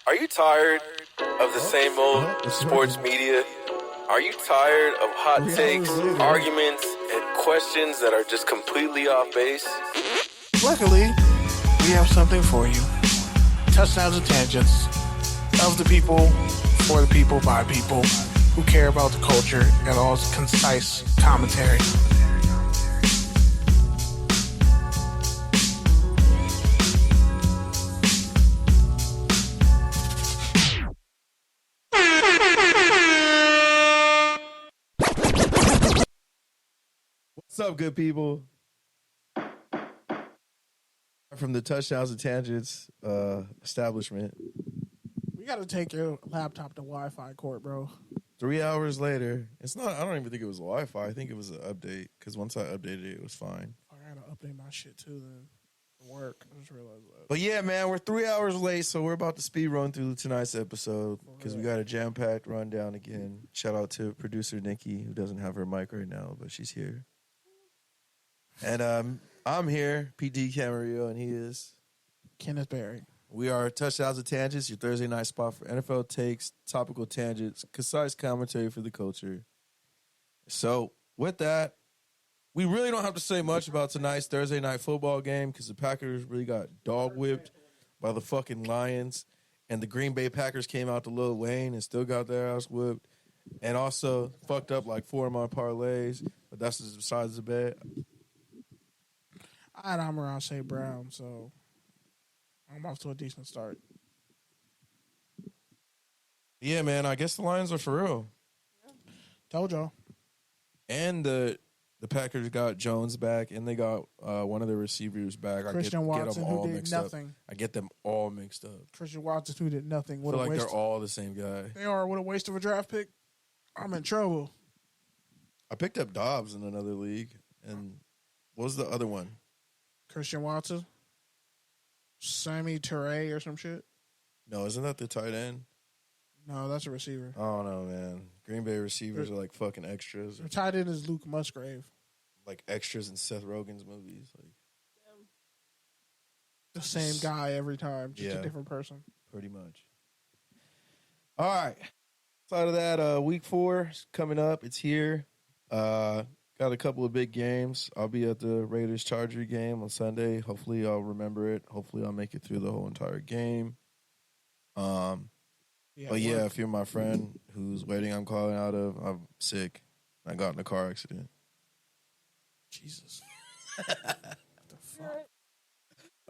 Are you tired of the same old sports media? Are you tired of hot takes, arguments, and questions that are just completely off base? Luckily, we have something for you. Touchdowns and tangents of the people, for the people, by people who care about the culture and all its concise commentary. What's up, good people? From the Touchdowns and Tangents establishment. We got to take your laptop to Wi-Fi court, bro. 3 hours later. It's not, I don't even think it was Wi-Fi. I think it was an update, because once I updated it, it was fine. I got to update my shit, too, then. For work. I just realized that. But yeah, man, we're 3 hours late, so we're about to speed run through tonight's episode, because we got a jam-packed rundown again. Shout out to producer Nikki, who doesn't have her mic right now, but she's here. And I'm here, PD Camarillo, and he is Kenneth Berry. We are Touchdowns and Tangents, your Thursday night spot for NFL takes, topical tangents, concise commentary for the culture. So, with that, we really don't have to say much about tonight's Thursday night football game because the Packers really got dog-whipped by the fucking Lions, and the Green Bay Packers came out to Lil Wayne and still got their ass whipped, and also fucked up like 4 of my parlays, but that's just besides the bet. I had Amon-Ra St. Brown, so I'm off to a decent start. Yeah, man, I guess the Lions are for real. Told y'all. And the Packers got Jones back, and they got one of their receivers back. Christian Watson, who did nothing. I get them all mixed up. Christian Watson, who did nothing. I feel like they're all the same guy. They are. What a waste of a draft pick. I'm in trouble. I picked up Dobbs in another league, and what was the other one? Christian Watson, Sammy Toure or some shit. No, isn't that the tight end? No, that's a receiver. I don't know, man. Green Bay receivers are like fucking extras. The tight end is Luke Musgrave. Like extras in Seth Rogen's movies. Like the same guy every time, just a different person. Pretty much. All right. Outside of that, week 4 is coming up. It's here. Got a couple of big games. I'll be at the Raiders-Charger game on Sunday. Hopefully I'll remember it. Hopefully I'll make it through the whole entire game. But yeah, if you're my friend whose wedding I'm calling out of, I'm sick. I got in a car accident. Jesus. What the fuck?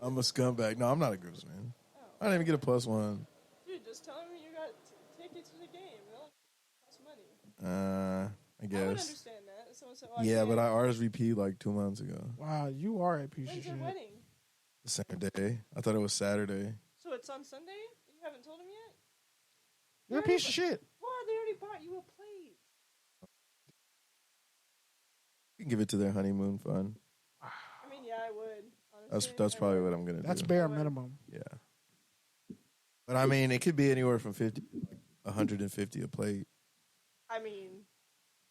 I'm a scumbag. No, I'm not a gross man. I didn't even get a +1. Dude, just tell me you got tickets to the game. It'll cost money. I guess. I would understand that. Someone said, but I RSVP'd like 2 months ago. Wow, you are a piece of shit. When's your wedding? The same day. I thought it was Saturday. So it's on Sunday? You haven't told him yet? You're a piece of shit. What? They already bought you a plate. You can give it to their honeymoon fund. I mean, yeah, I would. Honestly, That's probably what I'm going to do. That's bare minimum. Yeah. But I mean, it could be anywhere from 50 to 150 a plate. I mean,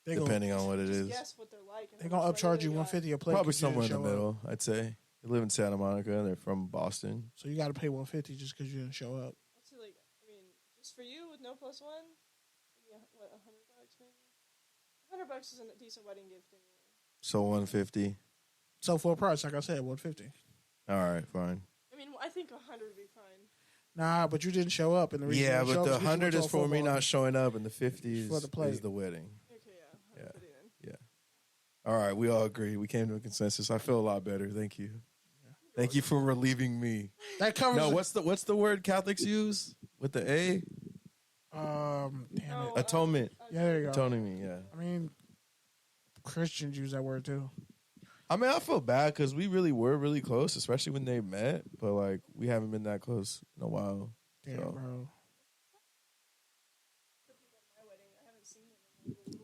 depending on what it is. Guess what they're like. They're going to upcharge you $150 a plate. Probably somewhere in the middle, I'd say. They live in Santa Monica, and they're from Boston. So you got to pay $150 just because you didn't show up. What's it like? I mean, just for you with no +1? Maybe what, $100 maybe? $100 is a decent wedding gift anyway. So 150. So for a price, like I said, $150. All right, fine. I mean, I think 100 would be fine. Nah, but you didn't show up, and the reason but the 100 is for me not showing up, and the 50 is for the plate. Is the wedding. Okay, yeah. 150 then. Yeah. All right, we all agree. We came to a consensus. I feel a lot better. Thank you. Thank you for relieving me. That covers. No, what's the word Catholics use with the A? Damn it. Atonement. Yeah, there you go. Atoning me. Yeah. I mean, Christians use that word too. I mean, I feel bad because we really were really close, especially when they met. But like, we haven't been that close in a while. Damn, bro.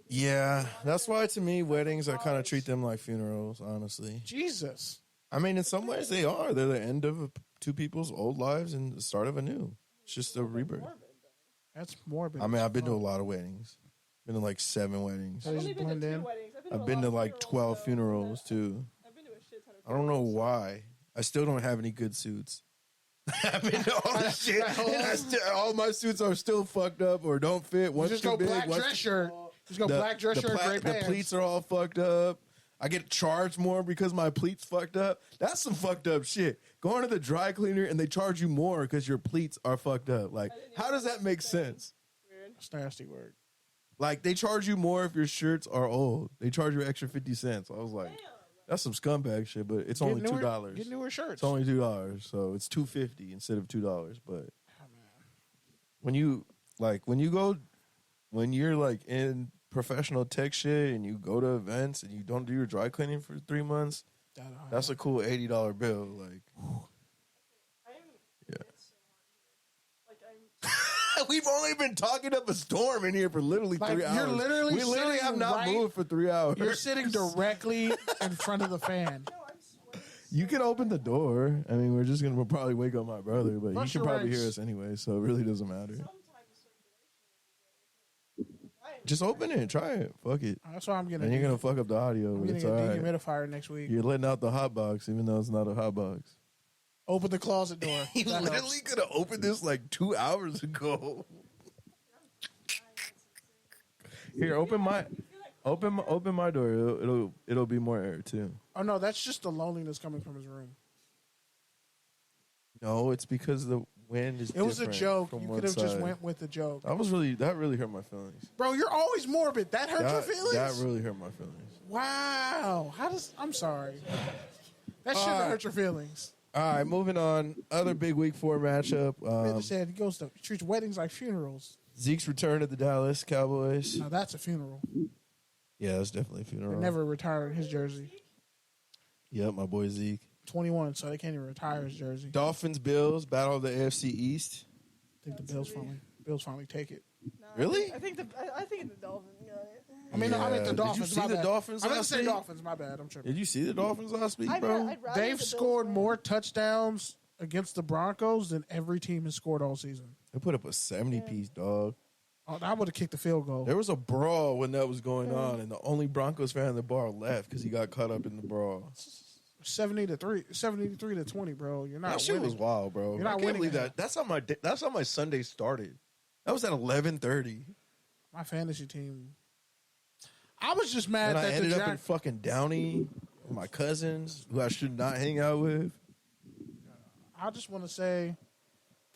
Yeah, that's why to me, weddings, I kind of treat them like funerals, honestly. Jesus. I mean, in some ways they are. They're the end of two people's old lives and the start of a new. It's just a rebirth. That's morbid. I mean, I've been to a lot of weddings. Been to like 7 weddings. I've only been to 2 weddings. I've been to like 12 funerals too. I've been to a shit ton of I don't know why. I still don't have any good suits. I've been to all this shit. And all my suits are still fucked up or don't fit. One's Just too go big. black dress shirt. Just go black dress shirt, gray The pants. pleats are all fucked up. I get charged more because my pleats fucked up. That's some fucked up shit. Going to the dry cleaner and they charge you more because your pleats are fucked up. Like, how does that make sense? Weird. That's nasty word. Like, they charge you more if your shirts are old. They charge you extra 50 cents. I was like, that's some scumbag shit, but it's only $2. Get newer shirts. It's only $2, so it's $2.50 instead of $2. But when you're like in professional tech shit and you go to events and you don't do your dry cleaning for 3 months, that's a cool $80 bill. Like, yeah. We've only been talking up a storm in here for literally 3 hours. We literally have not moved for 3 hours. You're sitting directly in front of the fan. You can open the door. I mean, we'll probably wake up my brother, but Brush he can your probably legs. hear us anyway, so it really doesn't matter. Just open it. Try it. Fuck it. That's why I'm getting. And you're going to fuck up the audio, I'm but it's getting all a right. dehumidifier next week. You're letting out the hot box, even though it's not a hot box. Open the closet door. He That literally helps. could have opened this like 2 hours ago. Here, open my door. It'll be more air too. Oh no, that's just the loneliness coming from his room. No, it's because the wind is. It was a different joke. from You one could have just side. went with the joke. That really hurt my feelings. Bro, you're always morbid. That hurt your feelings? That really hurt my feelings. Wow. I'm sorry. That shouldn't have hurt your feelings. All right, moving on. Other big week 4 matchup. Man said he treats weddings like funerals. Zeke's return to the Dallas Cowboys. Now that's a funeral. Yeah, that's definitely a funeral. They never retired his jersey. Yep, my boy Zeke. 21, so they can't even retire his jersey. Dolphins, Bills, battle of the AFC East. I think the Bills finally take it. No, Really? I think the Dolphins got it. I mean, I meant the Did Dolphins. you see my the bad. Dolphins I meant to last say week? Dolphins. My bad. I'm tripping. Did you see the Dolphins last week, bro? I'd rather They've the Bills scored win. more touchdowns against the Broncos than every team has scored all season. They put up a 70-piece, dog. Oh, I would have kicked the field goal. There was a brawl when that was going on, and the only Broncos fan in the bar left because he got caught up in the brawl. 73 to 20, bro. You're not That shit winning. was wild, bro. You're not I can't winning believe that. That's how my Sunday started. That was at 11:30, My fantasy team. I was just mad and I that the ended up in Giants. fucking Downey with my cousins who I should not hang out with. I just want to say.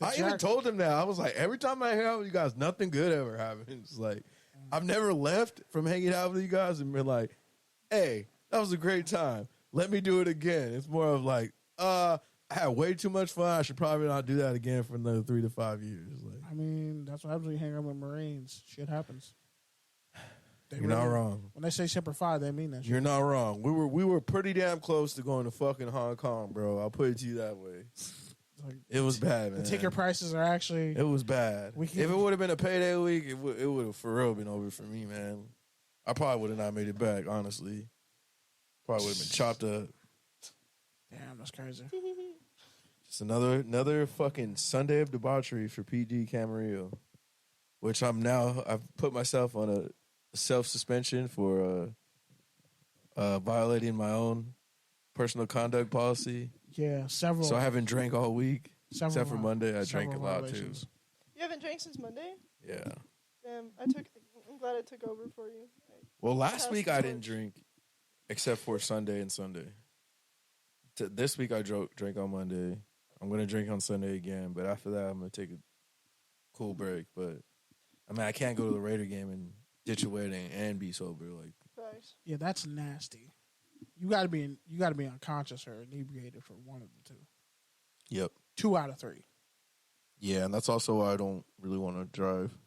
I even told them that. I was like, every time I hang out with you guys, nothing good ever happens. Like, I've never left from hanging out with you guys and been like, hey, that was a great time. Let me do it again. It's more of like, I had way too much fun. I should probably not do that again for another 3 to 5 years. Like, I mean, that's what happens when you hang out with Marines. Shit happens. You're not wrong. When they say Semper Fi, they mean that shit. You're not wrong. We were pretty damn close to going to fucking Hong Kong, bro. I'll put it to you that way. Like, It was bad, man. the ticket prices are actually. It was bad. If it would have been a payday week, it would have for real been over for me, man. I probably would have not made it back, honestly. Probably would have been chopped up. Damn, that's crazy. Just another fucking Sunday of debauchery for PG Camarillo, which I've put myself on a self-suspension for violating my own personal conduct policy. Yeah, several. So I haven't drank all week, Several except for vi- Monday. I drank a several lot violations. too. You haven't drank since Monday? Yeah. Damn, I'm glad I took over for you. Well, last Pass week the I didn't torch. drink, except for Sunday and Sunday. This week I drank on Monday. I'm gonna drink on Sunday again, but after that I'm gonna take a cool break. But I mean, I can't go to the Raider game and ditch a wedding and be sober. Like, Facts. Yeah, that's nasty. You got to be unconscious or inebriated for one of the two. yep, 2 out of 3. yeah, and that's also why I don't really want to drive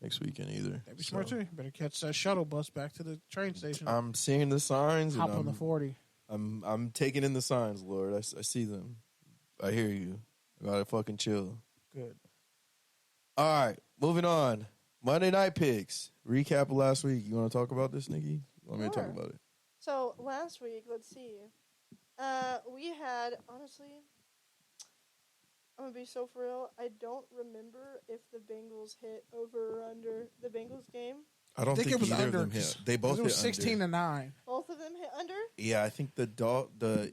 next weekend either. That'd be smart too. Better catch that shuttle bus back to the train station. I'm seeing the signs. Hop and on the 40. I'm taking in the signs, Lord. I see them. I hear you. I gotta fucking chill. Good. All right, moving on. Monday Night Picks. Recap of last week. You want to talk about this, Nikki? Want me to talk Sure. about it? So last week, let's see. We had, honestly, I'm gonna be so for real. I don't remember if the Bengals hit over or under the Bengals game. I don't think it was either under. of them hit. They both It was hit 16 under. to 9. Both of them hit under. Yeah, I think the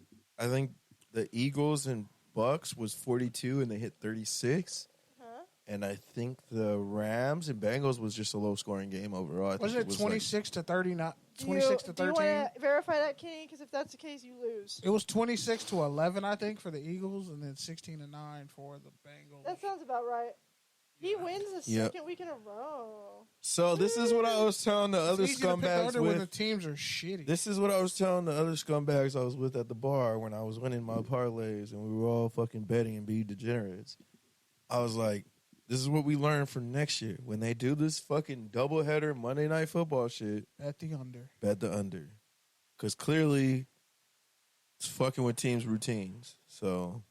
Eagles and Bucks was 42 and they hit 36. Huh? And I think the Rams and Bengals was just a low-scoring game overall. Wasn't it 26 to 39? 26 to 13? Do you want to verify that, Kenny? Because if that's the case, you lose. It was 26 to 11, I think, for the Eagles, and then 16 to 9 for the Bengals. That sounds about right. He wins the second week in a row. So this is what I was telling the other scumbags when the teams are shitty. This is what I was telling the other scumbags I was with at the bar when I was winning my parlays and we were all fucking betting and being degenerates. I was like, this is what we learned for next year. When they do this fucking doubleheader Monday Night Football shit, bet the under. Bet the under. Because clearly it's fucking with teams' routines. So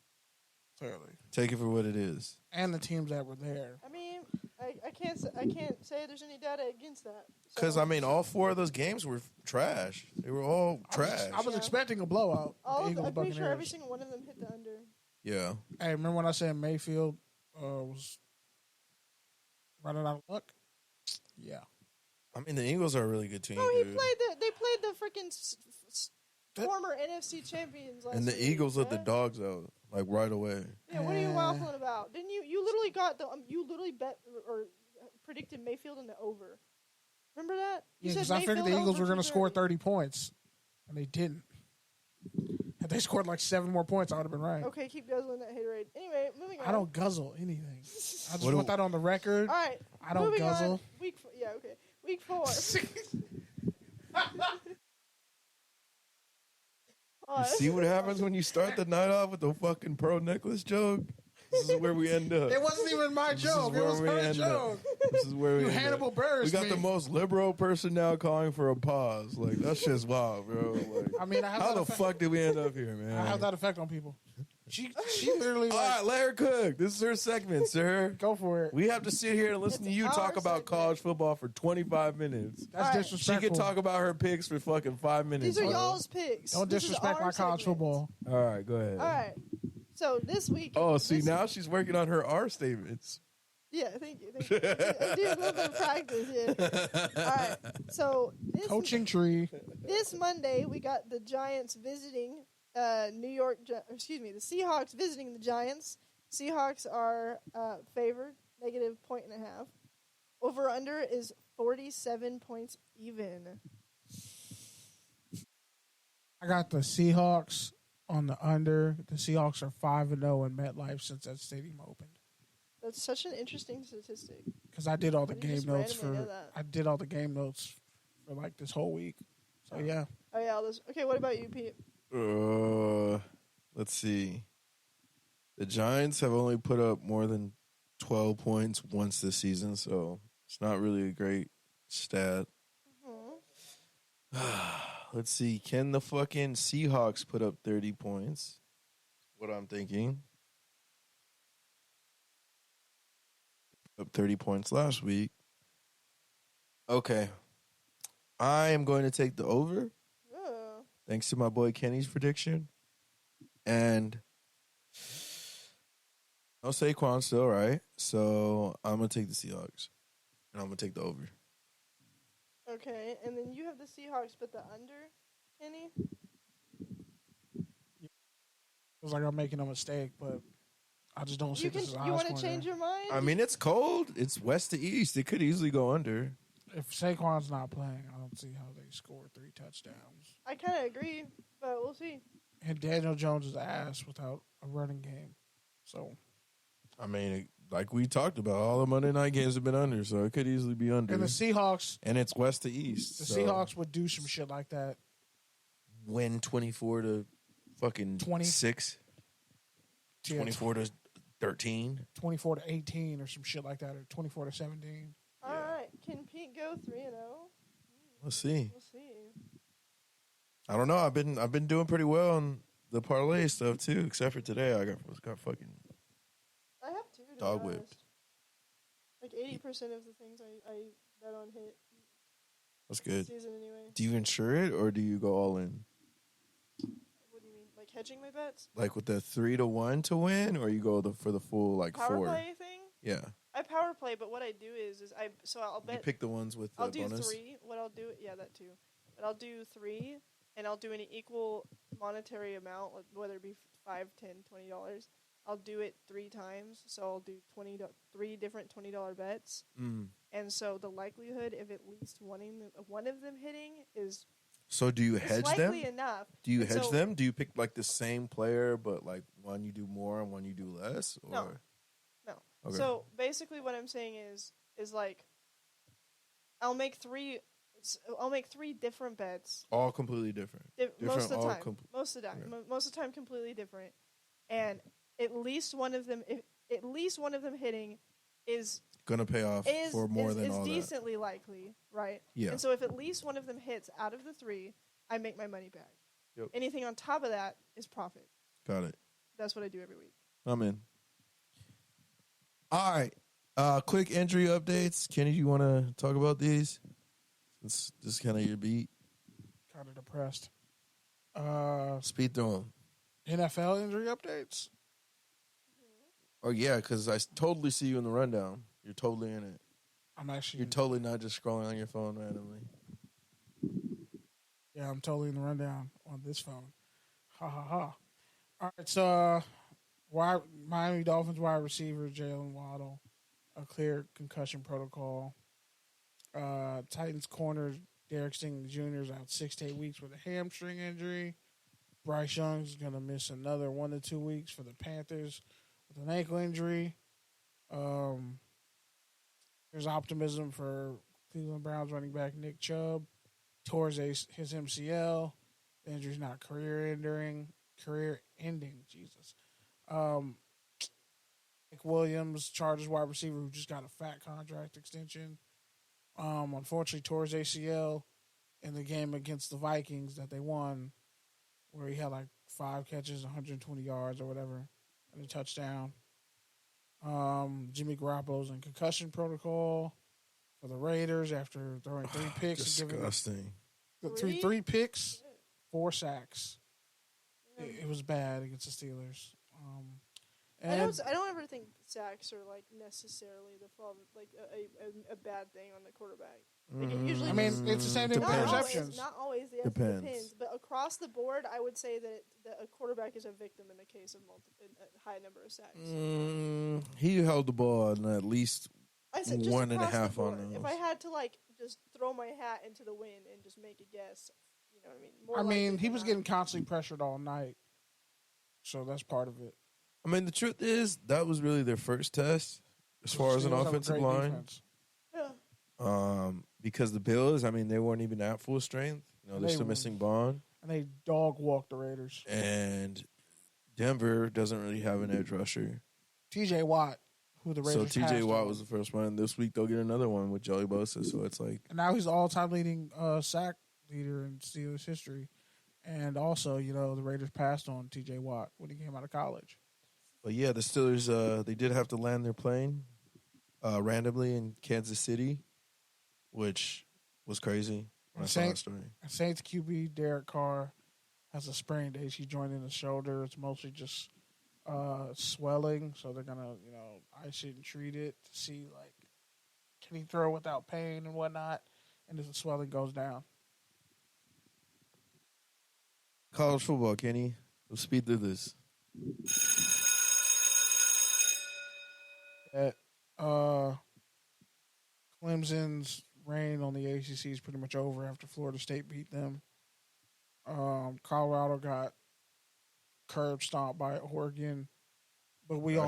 clearly. Take it for what it is. And the teams that were there. I mean, I can't say there's any data against that. Because, I mean, all 4 of those games were trash. They were all trash. I was expecting a blowout. I'm pretty sure every single one of them hit the under. Yeah. Hey, remember when I said Mayfield was running out of luck? Yeah. I mean, the Eagles are a really good team. No, they played the freaking former NFC champions last and the week, Eagles let the dogs out, like, right away. Yeah, what are you waffling about? Didn't you literally got you literally bet or predicted Mayfield in the over. Remember that? Yeah, because I figured the Eagles were going to score 30 points, and they didn't. Had they scored like 7 more points, I would have been right. Okay, keep guzzling that haterade. Anyway, moving on. I don't guzzle anything. I just want that on the record. All right. I don't guzzle. On. Week 4. You see what happens when you start the night off with the fucking pro necklace joke? This is where we end up. It wasn't even my joke. It was her joke. This is where we end Hannibal up. Buress. We got the most liberal person now calling for a pause. Like, that shit's wild, bro. Like, I mean, how the fuck did we end up here, man? I have that effect on people. She literally. All right, let her cook. This is her segment, sir. Go for it. We have to sit here and listen to you talk about college football for 25 minutes. That's disrespectful. She can talk about her picks for fucking 5 minutes. These are y'all's picks. Don't disrespect my college football. All right, go ahead. All right. So this week. Oh, see, now she's working on her R statements. Yeah, thank you. I do a little bit of practice, yeah. All right. So coaching tree. This Monday we got the Giants visiting the Seahawks visiting the Giants. Seahawks are favored, -1.5. Over under is 47 points even. I got the Seahawks on the under. The Seahawks are 5-0 in MetLife since that stadium opened. That's such an interesting statistic. Because I did all the game notes for like this whole week. So yeah. Oh yeah. Okay. What about you, Pete? Let's see. The Giants have only put up more than 12 points once this season, so it's not really a great stat. Let's see. Can the fucking Seahawks put up 30 points? What I'm thinking. Up 30 points last week. Okay. I am going to take the over. Oh. Thanks to my boy Kenny's prediction. And no Saquon's still right. So I'm going to take the Seahawks. And I'm going to take the over. Okay. And then you have the Seahawks, but the under, Kenny? It was like I'm making a mistake, but I just don't see this as a high You want to scoring change game. your mind? I mean, it's cold. It's west to east. It could easily go under. If Saquon's not playing, I don't see how they score 3 touchdowns. I kind of agree, but we'll see. And Daniel Jones is ass without a running game. So, I mean, like we talked about, all the Monday night games have been under, so it could easily be under. and the Seahawks, And it's west to east. the so Seahawks would do some shit like that. win 24 to fucking 20. 6, Yeah, 24 to 13. 24 to 18 or some shit like that, or 24 to 17. All right. Can Pete go 3-0? Let's see. We'll see. I don't know. I've been doing pretty well on the parlay stuff too, except for today. I got fucking I have 2. To dog be whipped. honest. Like 80% of the things I bet on hit. That's good. This season anyway. Do you insure it or do you go all in? What do you mean? Like hedging my bets? Like with the 3-1 to win, or you go for the full like Power 4? play thing? Yeah. I power play, but what I do is I'll bet. You pick the ones with the I'll do bonus. 3. What I'll do, yeah, that too. But I'll do 3, and I'll do an equal monetary amount, whether it be $5, $10, $20. I'll do it 3 times, so I'll do 3 different $20 bets. And so the likelihood of at least one of them hitting is So do you hedge likely them? enough. Do you And hedge so- them? Do you pick like the same player, but like one you do more and one you do less? Or? No. Okay. So basically, what I'm saying is like, I'll make 3 different bets. All completely different. Most of the all time. Most of the time. okay. Most of the time, completely different. And at least one of them hitting is Gonna pay off for more than all decently likely, right? Yeah. And so if at least one of them hits out of the 3, I make my money back. Yep. Anything on top of that is profit. that. Got it. That's what I do every week. I'm in. All right. Quick injury updates. Kenny, do you want to talk about these? Since this is kind of your beat. Kind of depressed. Speed through them. NFL injury updates. Oh, yeah, because I totally see you in the rundown. You're totally in it. You're You're totally not just scrolling on your phone randomly. Yeah, I'm totally in the rundown on this phone. Ha ha ha. All right, so Miami Dolphins wide receiver Jalen Waddle, a clear concussion protocol. Titans corner Derek Stingley Jr. is out 6 to 8 weeks with a hamstring injury. Bryce Young is going to miss another 1 to 2 weeks for the Panthers with an ankle injury. There's optimism for Cleveland Browns running back Nick Chubb. Tore his MCL. The injury's not career-ending. Jesus. Nick Williams, Chargers wide receiver, who just got a fat contract extension. Unfortunately, tore his ACL in the game against the Vikings that they won, where he had like 5 catches, 120 yards or whatever, and a touchdown. Jimmy Garoppolo's in concussion protocol for the Raiders after throwing 3 picks. Disgusting. Three picks, 4 sacks. It was bad against the Steelers. I don't ever think sacks are like necessarily the problem, like a bad thing on the quarterback. Like it usually, I mean, it's the same thing with interceptions. Not always. Yes, depends. But across the board, I would say that a quarterback is a victim in the case of a high number of sacks. He held the ball in at least I said just 1.5 on those. If I had to like just throw my hat into the wind and just make a guess, you know what I I mean? mean, he was getting constantly pressured all night, so that's part of it. I mean, the truth is, that was really their first test as far as an offensive line. Defense. Yeah. Because the Bills, I mean, they weren't even at full strength. You know, they're still missing Bond. And they dog walked the Raiders. And Denver doesn't really have an edge rusher. TJ Watt, who the Raiders So TJ Watt on. was the first one. This week they'll get another one with Joey Bosa. So it's like, And now he's the all-time leading sack leader in Steelers history. And also, you know, the Raiders passed on TJ Watt when he came out of college. but yeah, the Steelers, they did have to land their plane randomly in Kansas City, which was crazy when I saw that story. Saints QB Derek Carr has a sprained AC joint in his shoulder. It's mostly just swelling, so they're gonna, you know, ice it and treat it to see like can he throw without pain and whatnot, and if the swelling goes down. College football, Kenny. Let's speed through this. Clemson's reign on the ACC is pretty much over after Florida State beat them. Colorado got curb stomped by Oregon, but we all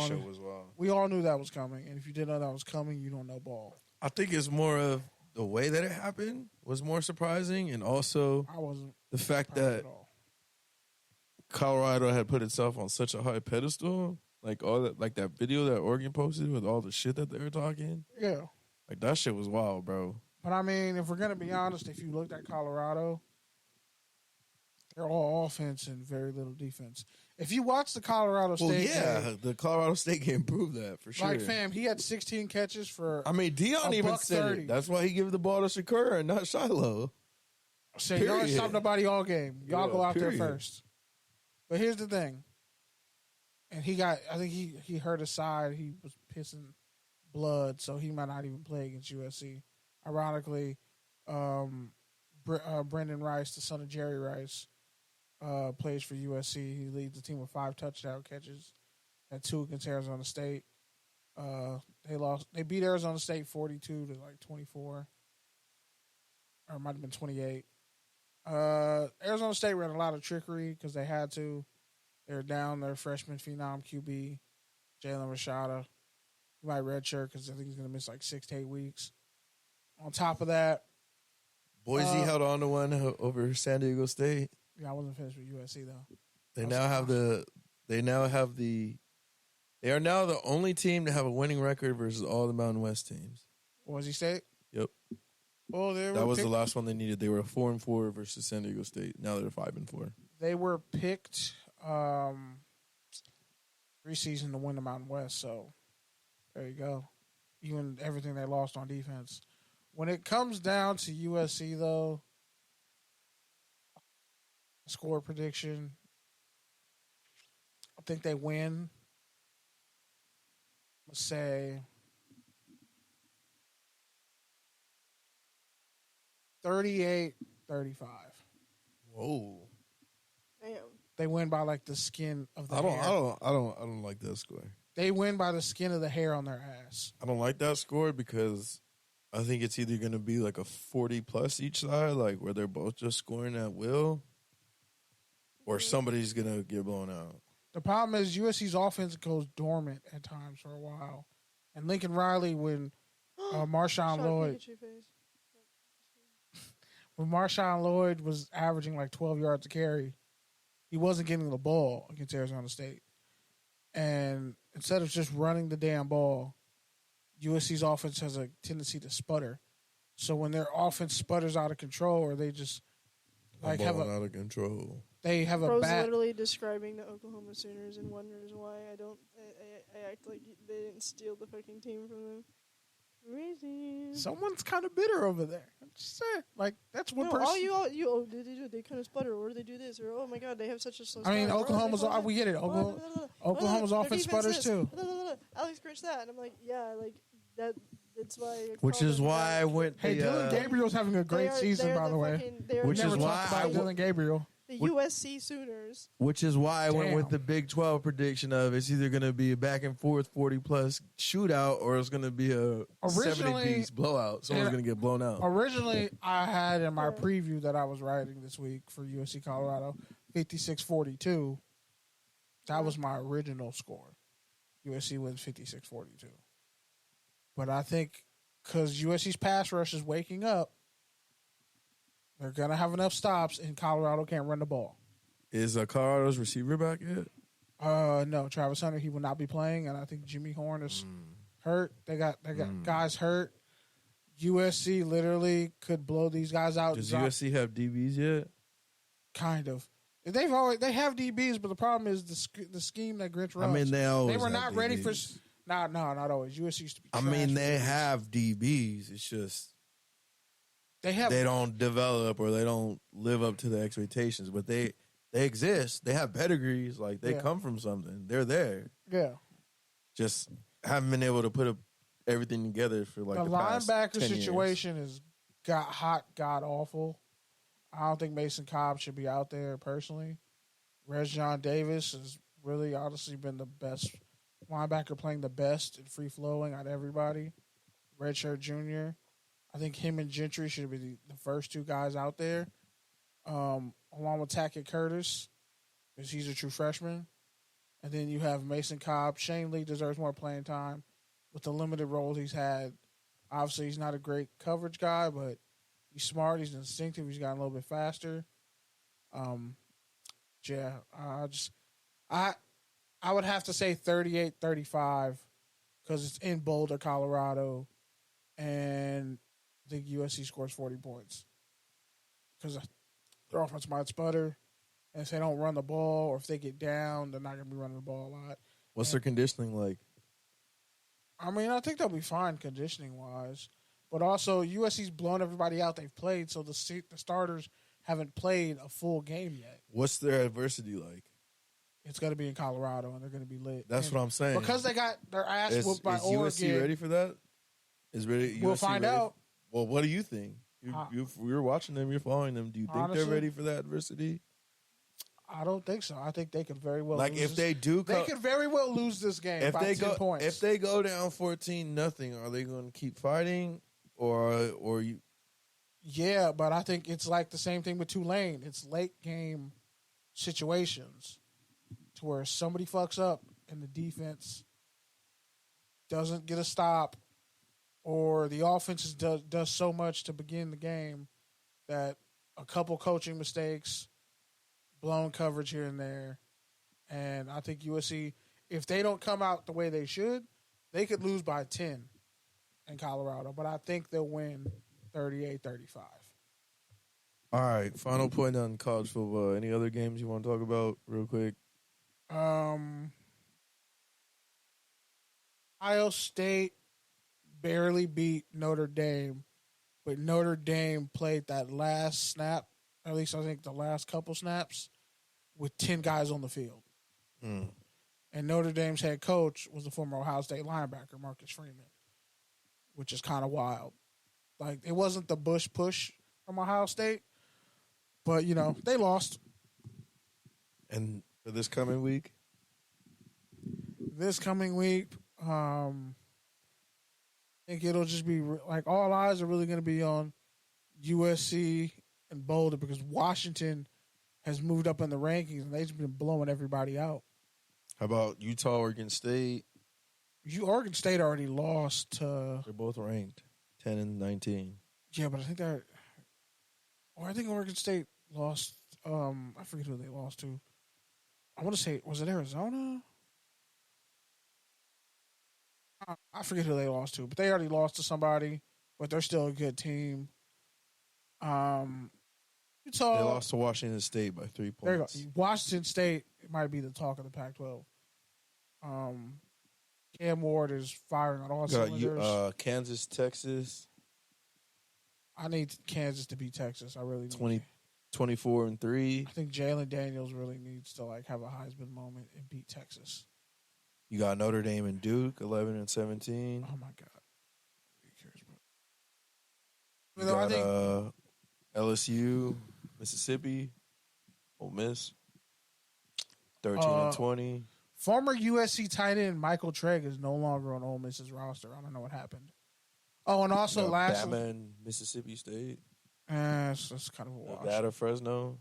knew that was coming. And if you didn't know that was coming, you don't know ball. I think it's more of the way that it happened was more surprising, and also I wasn't the fact that at all. Colorado had put itself on such a high pedestal, like all that, like that video that Oregon posted with all the shit that they were talking. Yeah, like that shit was wild, bro. but I mean, if we're gonna be honest, if you looked at Colorado, they're all offense and very little defense. If you watch the Colorado State game, the Colorado State game proved that for sure. like fam, he had 16 catches for. I mean, Dion even said $130. it. That's why he gave the ball to Shakur and not Shiloh. So y'all ain't stopped nobody all game. Y'all Yeah, go out period. there first. But here's the thing. And I think he hurt his side. He was pissing blood, so he might not even play against USC. Ironically, Brendan Rice, the son of Jerry Rice, plays for USC. He leads the team with 5 touchdown catches, and 2 against Arizona State. They beat Arizona State 42 to 24, or it might have been 28. Arizona State ran a lot of trickery because they had to. They were down their freshman phenom QB, Jalen Rashada. He might redshirt because I think he's going to miss 6 to 8 weeks. On top of that, Boise held on to one over San Diego State. Yeah, I wasn't finished with USC though. They are now the only team to have a winning record versus all the Mountain West teams. Boise State? Yep. Well, that was the last one they needed. They were 4-4 versus San Diego State. Now they're 5-4. They were picked preseason to win the Mountain West, so there you go. Even everything they lost on defense. When it comes down to USC, though, score prediction, I think they win. Let's say 38-35. Whoa. Damn. They win by the skin of the hair. I don't like that score. They win by the skin of the hair on their ass. I don't like that score because I think it's either going to be a 40+ each side, where they're both just scoring at will, or somebody's going to get blown out. The problem is USC's offense goes dormant at times for a while. And Lincoln Riley, when Marshawn Lloyd was averaging 12 yards a carry, he wasn't getting the ball against Arizona State. And instead of just running the damn ball, USC's offense has a tendency to sputter. So when their offense sputters out of control, or they just out of control, they have Bro's a bad. Literally describing the Oklahoma Sooners and wonders why I act like they didn't steal the fucking team from them. Crazy. Someone's kind of bitter over there. I'm just saying, that's one person. They kind of sputter, or they do this, or oh my god, they have such a slow. I mean, Oklahoma's. We get it. Oklahoma's offense sputters too. Alex Grinch that, and I'm like, yeah, that. That's why. Which is why I went. Hey, Dylan Gabriel's having a great season, by the way. Which is why Dylan Gabriel. The USC Sooners. Which is why I went with the Big 12 prediction of it's either going to be a back and forth 40+ shootout, or it's going to be a 70-piece blowout. Someone's going to get blown out. Originally, I had in my preview that I was writing this week for USC Colorado 56-42. That was my original score. USC wins 56-42. But I think because USC's pass rush is waking up, they're going to have enough stops, and Colorado can't run the ball. Is Colorado's receiver back yet? No, Travis Hunter, he will not be playing, and I think Jimmy Horn is hurt. They got guys hurt. USC literally could blow these guys out. Does USC have DBs yet? Kind of. They have DBs, but the problem is the scheme that Grinch runs. I mean, they were not ready for. No, not always. USC used to be. I mean, they have DBs. It's just they don't develop or they don't live up to the expectations. But they exist. They have pedigrees. They come from something. They're there. Yeah. Just haven't been able to put everything together for the past linebacker 10 situation has got hot, god awful. I don't think Mason Cobb should be out there personally. Regjon Davis has really honestly been the best linebacker, playing the best and free flowing out of everybody. Redshirt Jr. I think him and Gentry should be the first two guys out there, along with Tackett Curtis, because he's a true freshman. And then you have Mason Cobb. Shane Lee deserves more playing time with the limited roles he's had. Obviously, he's not a great coverage guy, but he's smart. He's instinctive. He's gotten a little bit faster. I would have to say 38-35 because it's in Boulder, Colorado, and I think USC scores 40 points because their offense might sputter, and if they don't run the ball or if they get down, they're not going to be running the ball a lot. What's their conditioning like? I mean, I think they'll be fine conditioning-wise, but also USC's blown everybody out they've played, so the starters haven't played a full game yet. What's their adversity like? It's going to be in Colorado, and they're going to be lit. That's what I'm saying. Because they got their ass whooped by Oregon. Is USC ready for that? We'll find out. Well, what do you think? You're watching them. You're following them. Do you think they're ready for that adversity? I don't think so. I think they could very well Like lose if they do, they could very well lose this game if by they 10 go, points. if they go down 14-0, are they going to keep fighting, or you? Yeah, but I think it's like the same thing with Tulane. It's late game situations to where somebody fucks up and the defense doesn't get a stop, or the offense does so much to begin the game that a couple coaching mistakes, blown coverage here and there, and I think USC, if they don't come out the way they should, they could lose by 10 in Colorado, but I think they'll win 38-35. All right, final point on college football. Any other games you want to talk about real quick? Ohio State barely beat Notre Dame, but Notre Dame played that last snap, at least I think the last couple snaps, with 10 guys on the field. Mm. And Notre Dame's head coach was the former Ohio State linebacker, Marcus Freeman, which is kind of wild. Like, it wasn't the Bush push from Ohio State, but, you know, they lost. And for this coming week? I think it'll just be, like, all eyes are really going to be on USC and Boulder because Washington has moved up in the rankings and they've been blowing everybody out. How about Utah, Oregon State? Oregon State already lost to... They're both ranked 10 and 19. Yeah, but I think that... Or I think Oregon State lost... I forget who they lost to. I want to say... Was it Arizona? I forget who they lost to, but they already lost to somebody, but they're still a good team. Utah... They lost to Washington State by 3 points. There you go. Washington State might be the talk of the Pac-12. Cam Ward is firing on all cylinders. Kansas, Texas. I need Kansas to beat Texas. I really need 24-3. I think Jalen Daniels really needs to like have a Heisman moment and beat Texas. You got Notre Dame and Duke, 11-17. Oh my God. Who cares about? You I got think LSU, Mississippi, Ole Miss, 13-20. former USC tight end Michael Trigg is no longer on Ole Miss's roster. I don't know what happened. Oh, and also Bama and Mississippi State. That's kind of a wash. Nevada, Fresno.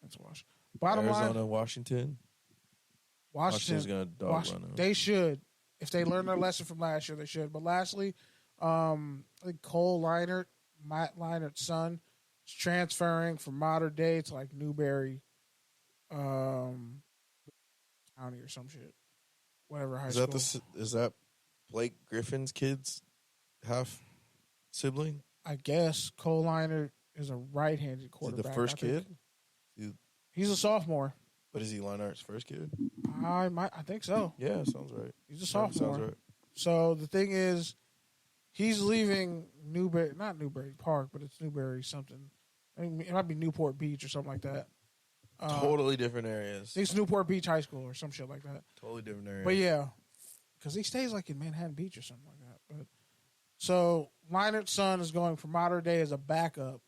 That's a wash. Bottom Arizona, line, Washington. Washington's going to dog run them. They should. If they learn their lesson from last year, they should. But lastly, I think Cole Leinert, Matt Leinert's son, is transferring from Mater Dei to like Newberry County or some shit. Whatever high school. Is that Blake Griffin's kid's half sibling? I guess Cole Leinert is a right-handed quarterback. Is he the first kid? He's a sophomore. But is he Leinert's first kid? I think so. Yeah, sounds right. He's a sophomore. Sounds right. So the thing is, he's leaving not Newberry Park, but it's Newberry something. I mean, it might be Newport Beach or something like that. Totally different areas. I think it's Newport Beach High School or some shit like that. Totally different areas. But yeah, because he stays like in Manhattan Beach or something like that. But so Leinert's son is going from Mater Dei as a backup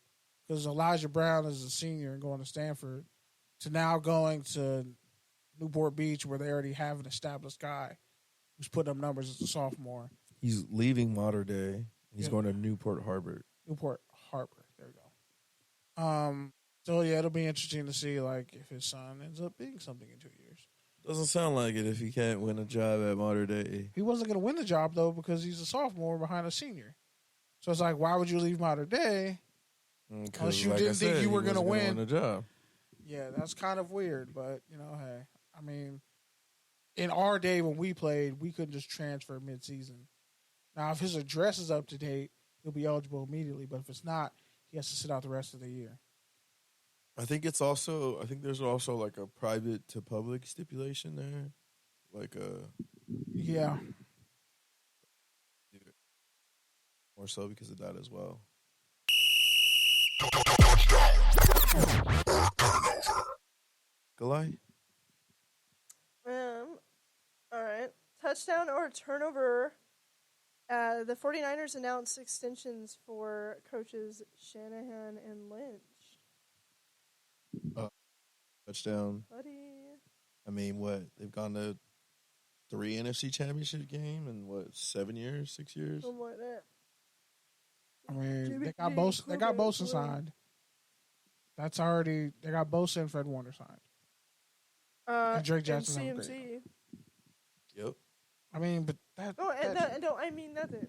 because Elijah Brown is a senior and going to Stanford to now going to Newport Beach where they already have an established guy who's putting up numbers as a sophomore. He's leaving Mater Dei. He's going to Newport Harbor. Newport Harbor. There we go. So yeah, it'll be interesting to see like if his son ends up being something in 2 years. Doesn't sound like it if he can't win a job at Mater Dei. He wasn't going to win the job though because he's a sophomore behind a senior. So it's like, why would you leave Mater Dei unless you didn't think you were going to win a job? Yeah, that's kind of weird, but you know, hey, I mean, in our day when we played, we couldn't just transfer mid-season. Now, if his address is up to date, he'll be eligible immediately. But if it's not, he has to sit out the rest of the year. I think there's also like a private to public stipulation there, like yeah, more so because of that as well. Galai? All right. Touchdown or turnover. The 49ers announced extensions for coaches Shanahan and Lynch. touchdown. Buddy. I mean, what? They've gone to 3 NFC Championship game in what, 7 years, 6 years? Something like that. I mean, Jimmy they got G, Bosa. They got quarterback, Bosa signed. That's already. They got Bosa and Fred Warner signed. And Drake Jackson. And CMC. Yep. I mean, but that. Oh, and don't I mean nothing.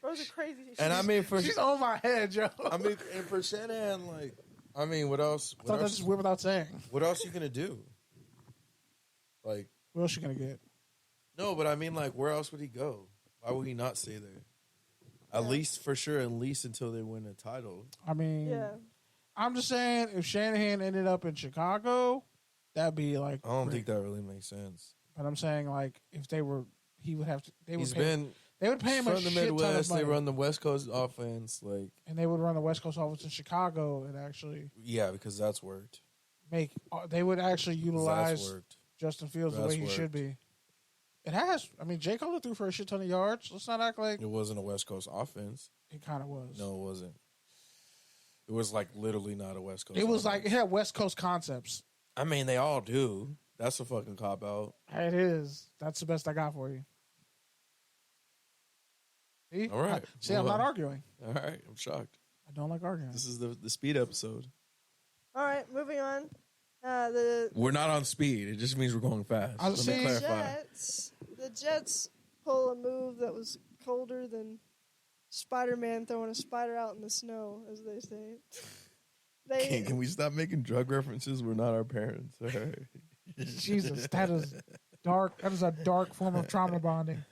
Those are crazy. And I mean, She's on my head, Joe. I mean, and for Shanahan, like, I mean, what else? I thought that's just weird without saying. What else you gonna do? Like, What else you gonna get? no, but I mean, like, where else would he go? Why would he not stay there? At least, for sure, at least until they win a title. I mean, Yeah. I'm just saying, if Shanahan ended up in Chicago, that'd be like. I don't great. think that really makes sense. But I'm saying, like, if they were, he would have to. They would He's pay, been They would pay him a from the shit ton of Midwest. money. They run the West Coast offense. Like, and they would run the West Coast offense in Chicago and actually yeah, because that's worked. make. They would actually That's utilize worked. Justin Fields the That's way he should worked. be. It has. I mean, Jay Cutler threw for a shit ton of yards. Let's not act like It wasn't a West Coast offense. it kind of was. No, it wasn't. It was like literally not a West Coast. It was offense. like it had West Coast concepts. I mean, they all do. That's a fucking cop out. It is. That's the best I got for you. See? All right. See, Move I'm not on. arguing. All right, I'm shocked. I don't like arguing. This is the speed episode. All right, moving on. We're not on speed. It just means we're going fast. I was Let me saying- clarify. The Jets pull a move that was colder than Spider-Man throwing a spider out in the snow, as they say. Can we stop making drug references? We're not our parents. All right. Jesus, that is dark. That is a dark form of trauma bonding.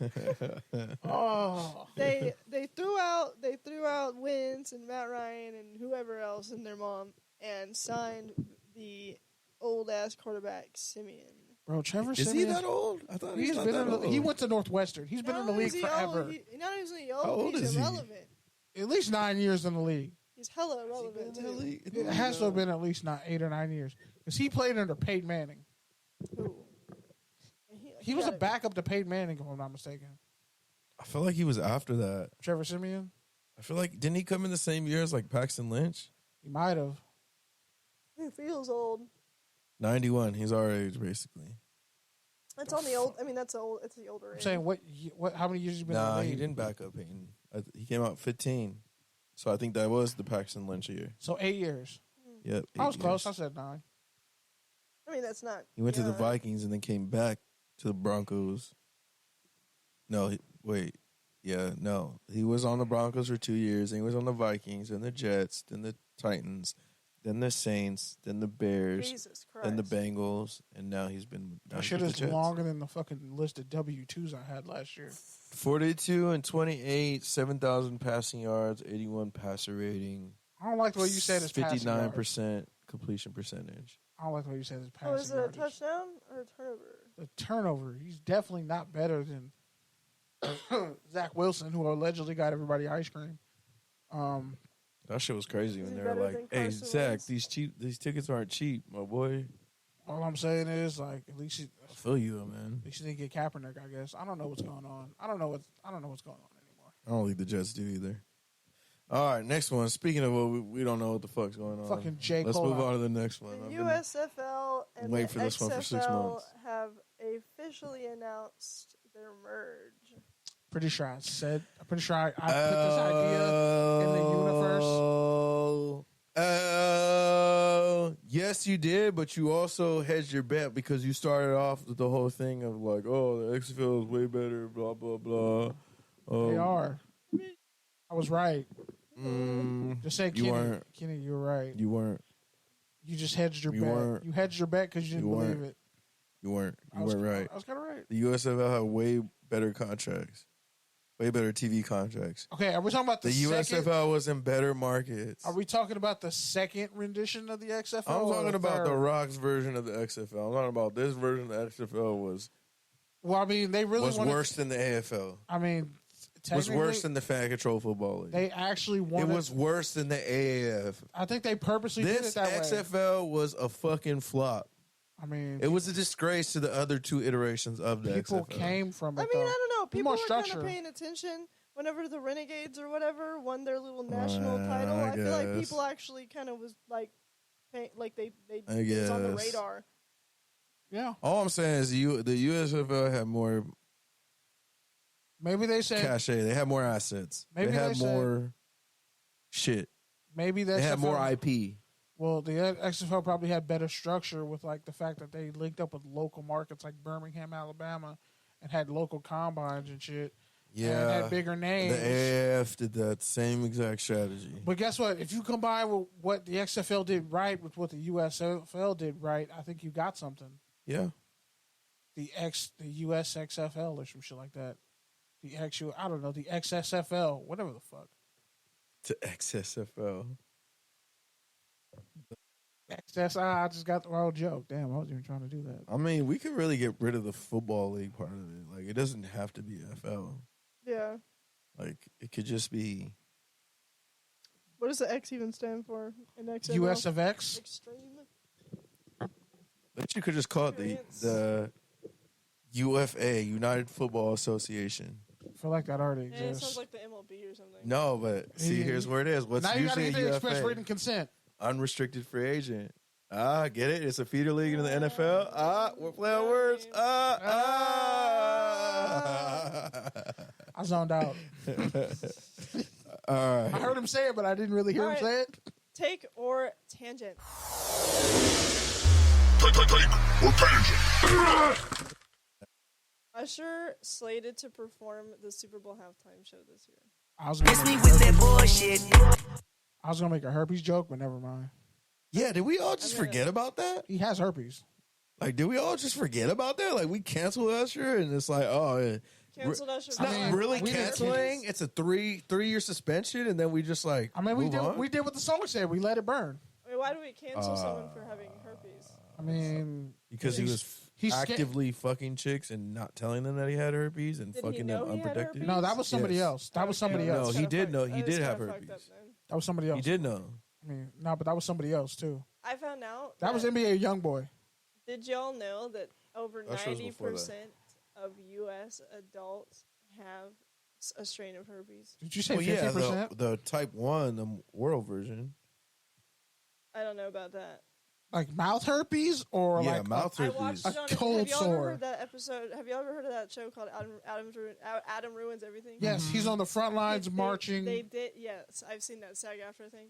Oh, they threw out Wentz and Matt Ryan and whoever else and their mom and signed the old ass quarterback Simeon. bro, Trevor Is Siemian. he that old? I thought He's he's not been that in the, old. he went to Northwestern. He's been in the league forever. Not only How old, old he's is he? irrelevant. At least 9 years in the league. He's hella irrelevant. too. It has to have been at least not 8 or 9 years because he played under Peyton Manning. Who? He was a backup to Peyton Manning, if I'm not mistaken. I feel like he was after that. Trevor Siemian, I feel like didn't he come in the same year as like Paxton Lynch? he might have. He feels old. 91. He's our age basically. That's on the old. I mean, that's old. It's the older I'm age. saying what? How many years has he been in the Nah, league? he didn't back up Peyton. He came out 15. So I think that was the Paxton Lynch year. So 8 years. Yep. I was 8 close. I years. said 9. I mean, that's not. He went to the young. Vikings and then came back to the Broncos. No, wait. Yeah, no. He was on the Broncos for 2 years. And he was on the Vikings, and the Jets, then the Titans, then the Saints, then the Bears, Jesus Christ. then the Bengals, and now he's been. That shit is longer than the fucking list of W-2s I had last year. 42 and 28, 7,000 passing yards, 81 passer rating. I don't like the way you said his passing yards. 59% completion percentage. I don't like the way you said his passing Oh, is it a yardage. touchdown or a turnover? The turnover. He's definitely not better than Zach Wilson, who allegedly got everybody ice cream. That shit was crazy Is when he they were better like, than "Hey, Carson Zach, Wentz?" these tickets aren't cheap, my boy." All I'm saying is, like, at least he feel you, man. didn't get Kaepernick. I guess I don't know what's going on. I don't know what's going on anymore. I don't think the Jets do either. All right, next one. Speaking of what we don't know what the fuck's going on. Fucking J. Let's Cole move out. on to the next one. The I've been- USFL and waiting the for this one for 6 XFL months. have officially announced their merge. Pretty sure I said. I'm pretty sure I put this idea in the universe. Yes, you did, but you also hedged your bet because you started off with the whole thing of like, "Oh, the XFL is way better," blah blah blah. They are. I was right. Just say, You Kenny. weren't. Kenny, you're right. You weren't. You just hedged your You bet. weren't. You hedged your bet because you didn't You believe weren't. it. You weren't. I You was- weren't right. I was kind of right. The USFL had way better contracts, way better TV contracts. Okay, are we talking about The the second? USFL was in better markets. Are we talking about the second rendition of the XFL? I'm or talking the about third? the Rock's version of the XFL. I'm talking about this version of the XFL was Well, I mean, they really wanted. worse than the AFL. I mean, Was technically, worse than the Fan Control Football League. They actually It wanted. was worse than the AAF. I think they purposely did This it that way. XFL was a fucking flop. I mean, It was a disgrace to the other two iterations of the people XFL. came from it. I mean, though. I don't know. Need People more were kind structure. of paying attention whenever the Renegades or whatever won their little national title. I I feel like guess. people actually kind of was like like they I it's on the guess. radar. Yeah. All I'm saying is the USFL had more Maybe they said cachet. They had more assets. Maybe they had they said- more shit. maybe the They had XFL more IP. Well, the XFL probably had better structure with like the fact that they linked up with local markets like Birmingham, Alabama, and had local combines and shit. Yeah, and had bigger names. The AAF did that same exact strategy. But guess what? If you combine with what the XFL did right with what the USFL did right, I think you got something. Yeah, The US XFL or some shit like that. The XSFL, whatever the fuck. to XSFL. I just got the wrong joke. Damn, I wasn't even trying to do that. I mean, we could really get rid of the football league part of it. Like, it doesn't have to be FL. Yeah. Like, it could just be. What does the X even stand for in XFL? US of X? Extreme. But you could just call it the UFA, United Football Association. I feel like that already Yeah, it exists. sounds like the MLB or something. No, but see, here's where it is. What's now you got to usually get a the express UFA? written consent. Unrestricted free agent. Get it? It's a feeder league in the NFL. We're playing words. I zoned out. All right. I heard him say it, but I didn't really hear him All say right. it. Take or tangent. Usher slated to perform the Super Bowl halftime show this year. I was gonna make with that bullshit. I was gonna make a herpes joke, but never mind. Yeah, did we all just forget about that? He has herpes. Like, did we all just forget about that? Like, we canceled Usher, and it's like, oh, yeah. Canceled Usher. It's not I mean, really we did canceling. It's a three-year suspension, and then we just like. I mean, we move did on. we did what the song said. We let it burn. I mean, why do we cancel someone for having herpes? I mean, because he was he's actively fucking chicks and not telling them that he had herpes and Did he fucking know them he had unprotected. herpes? no, that was somebody Yes. else. That was somebody No, else. he did know. He That is did have kinda fucked herpes. up, then. That was somebody else. He did know. I mean, no, but that was somebody else too. I found out That was NBA YoungBoy. Did y'all know that over Usher was before that. 90% of U.S. adults have a strain of herpes? Did you say Well, yeah, 50%? the type 1, the world version. I don't know about that. Like mouth herpes or Yeah, like mouth I herpes. watched it on. cold Have y'all ever sore. heard that episode? Have y'all ever heard of that show called Adam Ruins Everything? Yes, he's on the front lines marching. They did. Yes, I've seen that SAG-AFTRA thing.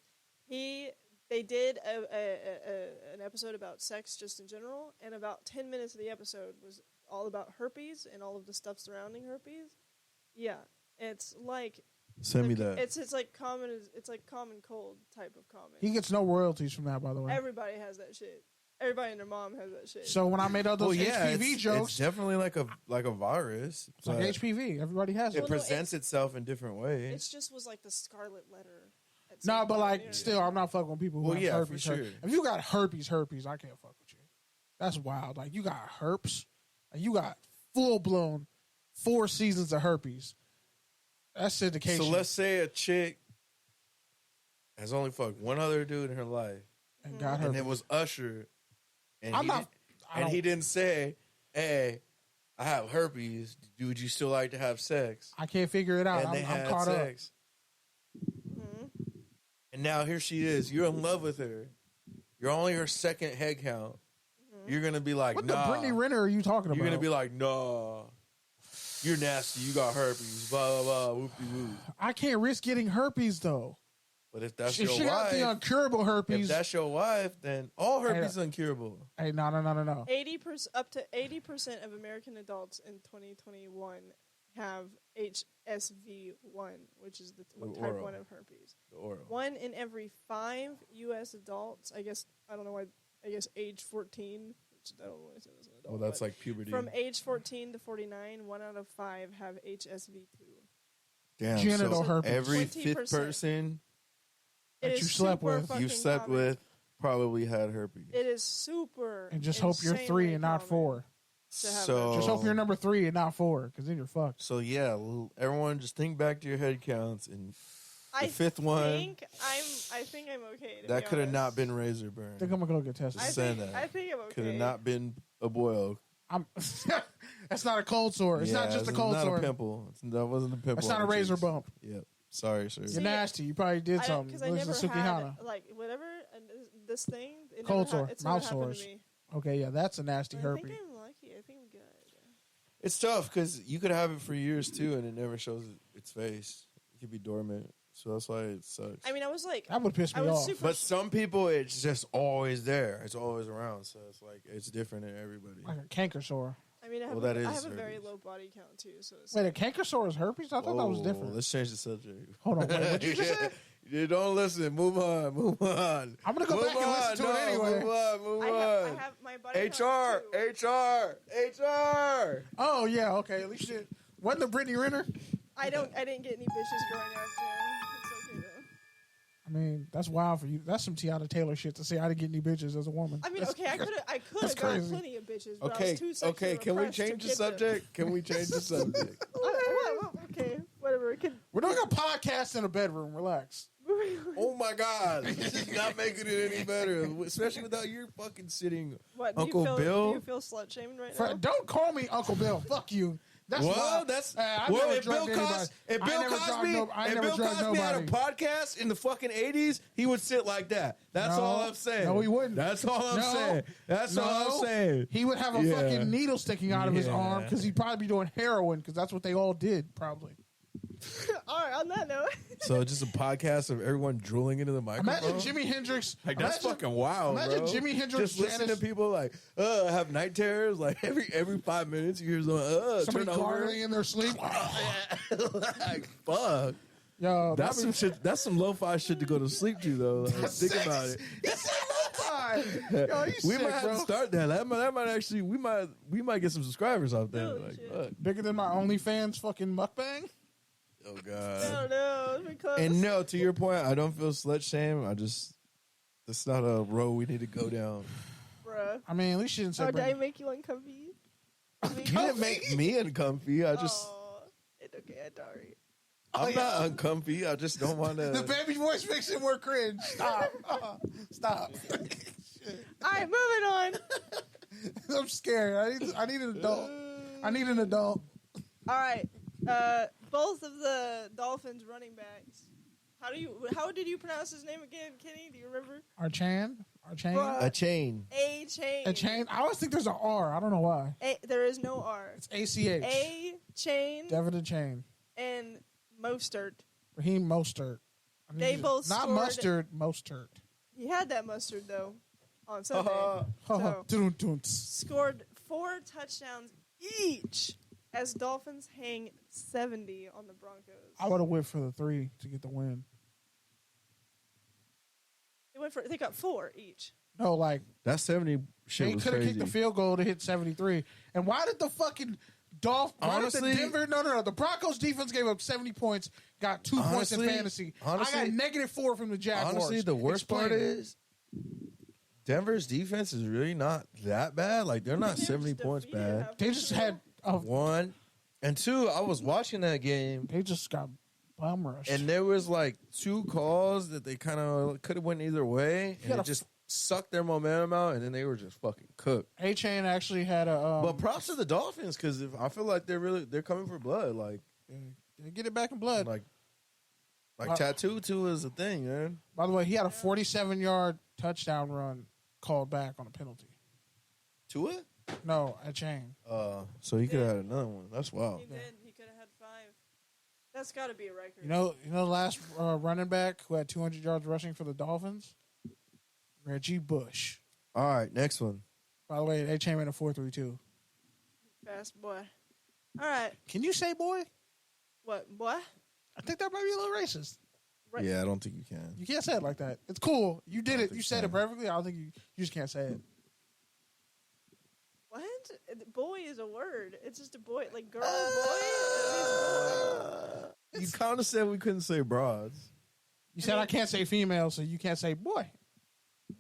They did an episode about sex just in general, and about 10 minutes of the episode was all about herpes and all of the stuff surrounding herpes. Yeah, it's like Send me that. It's like common. It's like common cold type of common. He gets no royalties from that, by the way. Everybody has that shit. Everybody and their mom has that shit. So when I made all those HPV it's jokes, definitely like a virus. it's like but HPV. Everybody has It it. no, presents itself in different ways. it just was like the scarlet letter. at No, some but point on the like, internet. still, I'm not fucking with people who Well, have yeah, herpes. for sure. If you got herpes, I can't fuck with you. That's wild. Like, you got herpes, and you got full blown 4 seasons of herpes. That's syndication. So let's say a chick has only fucked one other dude in her life, and got and herpes. it was Usher, and I'm not. he didn't say, "Hey, I have herpes. Would you still like to have sex?" I can't figure it out. And they I'm had caught sex. And now here she is. You're in love with her. You're only her second head count. You're gonna be like, up. What nah. the Brittany Renner are you talking about? You're gonna be like, nah. You're nasty. You got herpes. Blah blah blah. Whoopie whoop. I can't risk getting herpes though. But if that's If your she got the wife, uncurable if herpes, that's your wife, then all herpes is incurable. hey, no. 80% up to 80% of American adults in 2021 have HSV1, which is the type oral. 1 of herpes. The oral. 1 in every 5 U.S. adults, I don't know why, I guess age 14, which I don't know why I said as an adult. Well, that's but like puberty. from age 14 to 49, 1 out of 5 have HSV2. Damn, genital so herpes. every 20%. fifth person It That is you slept super with. fucking you've slept common. with probably had herpes. It is super. and just hope you're 3 and not 4. to have So Just hope you're number 3 and not 4, because then you're fucked. So yeah, everyone, just think back to your head counts, and the I fifth one think I'm okay. To that be could have honest. not been razor burn. I think I'm gonna go get tested. I I saying think, that. I think I'm okay. Could have not been a boil. That's not a cold sore. It's not just a cold not sore. a pimple. That wasn't a pimple. That's not on a the razor cheeks. bump. Yep. Sorry, sir. You're nasty. You probably did something. Because I Listen never to had Sukihana. like whatever and this thing. Cold sore, It's mouth never happened sores. to me. Okay, yeah, that's a nasty I herpes. think I'm lucky. I think I'm good. It's tough because you could have it for years too, and it never shows its face. It could be dormant, so that's why it sucks. I mean, I was like, That would piss I me was off. super. But some people, it's just always there. It's always around, so it's like it's different in everybody. Like a canker sore. I mean, I have, Well, that I is have a very herpes. low body count too, so it's Wait, a canker sore is herpes? I thought that was different. Let's change the subject. Hold on, wait, what you just said? You don't listen. Move on. Move on. I'm gonna go Move back and listen to on. it anyway. Move on. Move I on. have my body HR. count too. HR. Oh yeah, okay. At least it wasn't the Brittany Renner. I didn't get any bitches growing up. Yeah. It's okay though. I mean, that's wild for you. That's some Tiana Taylor shit to say I didn't get any bitches as a woman. I mean, That's okay, I could that's have got crazy. plenty of bitches, but I Okay. was too sexually Okay. Can we repressed to change the get them. subject? Can we change the subject? Okay, whatever. We're doing a podcast in a bedroom. Relax. Oh my God! This is not making it any better, especially without your fucking sitting. What, Uncle do Bill? you feel slut shamed right now? Don't call me Uncle Bill. Fuck you. That's Well, wild. that's I well. never If Bill drugged anybody. Cosby, if I Bill never drugged Cosby, no- I if never Bill drugged Cosby had a nobody. podcast in the fucking '80s, he would sit like that. That's No. all I'm saying. No, he wouldn't. That's all I'm No. saying. That's all I'm No. saying. He would have a Yeah. fucking needle sticking out of his Yeah. arm because he'd probably be doing heroin because that's what they all did, probably. All right, on that note. So just a podcast of everyone drooling into the microphone. Imagine Jimi Hendrix. Like that's imagine- fucking wild, Imagine bro. Jimi Hendrix, just listening Janis- to people like have night terrors. Like every 5 minutes, you hear somebody turn over. gargling in their sleep. Like fuck. Yo, That's some shit. That's some lo-fi shit to go to sleep to, though. Like, think about it. Yo, you We sick, might have bro. to start that. That might actually. We might get some subscribers out there. Holy Like, shit. fuck. Bigger than my OnlyFans fucking mukbang. Oh I god. don't know. It's been close. And no, to your point, I don't feel slut shame. That's not a road we need to go down. Bruh. I mean, at least she didn't say. Oh, did I Brittany. make you uncomfy? You didn't make me uncomfy. I just, Oh, it's okay. I'm sorry. I'm not uncomfy. I just don't want The to. baby voice makes it more cringe. Stop. Stop. All right, moving on. I'm scared. I need an adult. I need an adult. All right. Both of the Dolphins running backs. How did you pronounce his name again, Kenny? Do you remember? Archan? Bruh. A chain. A chain. A chain? I always think there's an R. I don't know why. There is no R. It's ACH. A chain Devin the Chain. and Mostert. Raheem Mostert. I need They you to- both Not scored- mustard, Mostert. He had that mustard though on Sunday. So, So- Scored 4 touchdowns each as Dolphins hang 70 on the Broncos. I would have went for the 3 to get the win. They got 4 each. No, like, That 70 shit they was could have crazy. kicked the field goal to hit 73. And why did the fucking Honestly- the Broncos defense gave up 70 points, got 2 points in Honestly- fantasy. I honestly- got -4 from the Jaguars. Honestly, the worst part Explain. is Denver's defense is really not that bad. Like they're not They 70 just points defeated bad. half They just had One and two. I was watching that game, they just got bum rushed. and there was like 2 calls that they kind of could have went either way, and gotta it just sucked their momentum out, and then they were just fucking cooked. A-Chain actually had a But props to the Dolphins because I feel like they're coming for blood. Like get it back in blood. like tattoo too is a thing, man. By the way, he had a 47-yard touchdown run called back on a penalty. Tua? No, A-Chain. So he could have had another one. That's wild. He did. He could have had 5. That's got to be a record. You know the last running back who had 200 yards rushing for the Dolphins? Reggie Bush. All right, next one. By the way, A-Chain ran a 4.32. Fast boy. All right. Can you say boy? What, boy? I think that might be a little racist. Right. Yeah, I don't think you can. You can't say it like that. It's cool. You did it. think You said so. it perfectly. I don't think you just can't say it. What? Boy is a word. It's just a boy. Like girl, boy. It You kind of said we couldn't say broads. You said I can't say female, so you can't say boy. means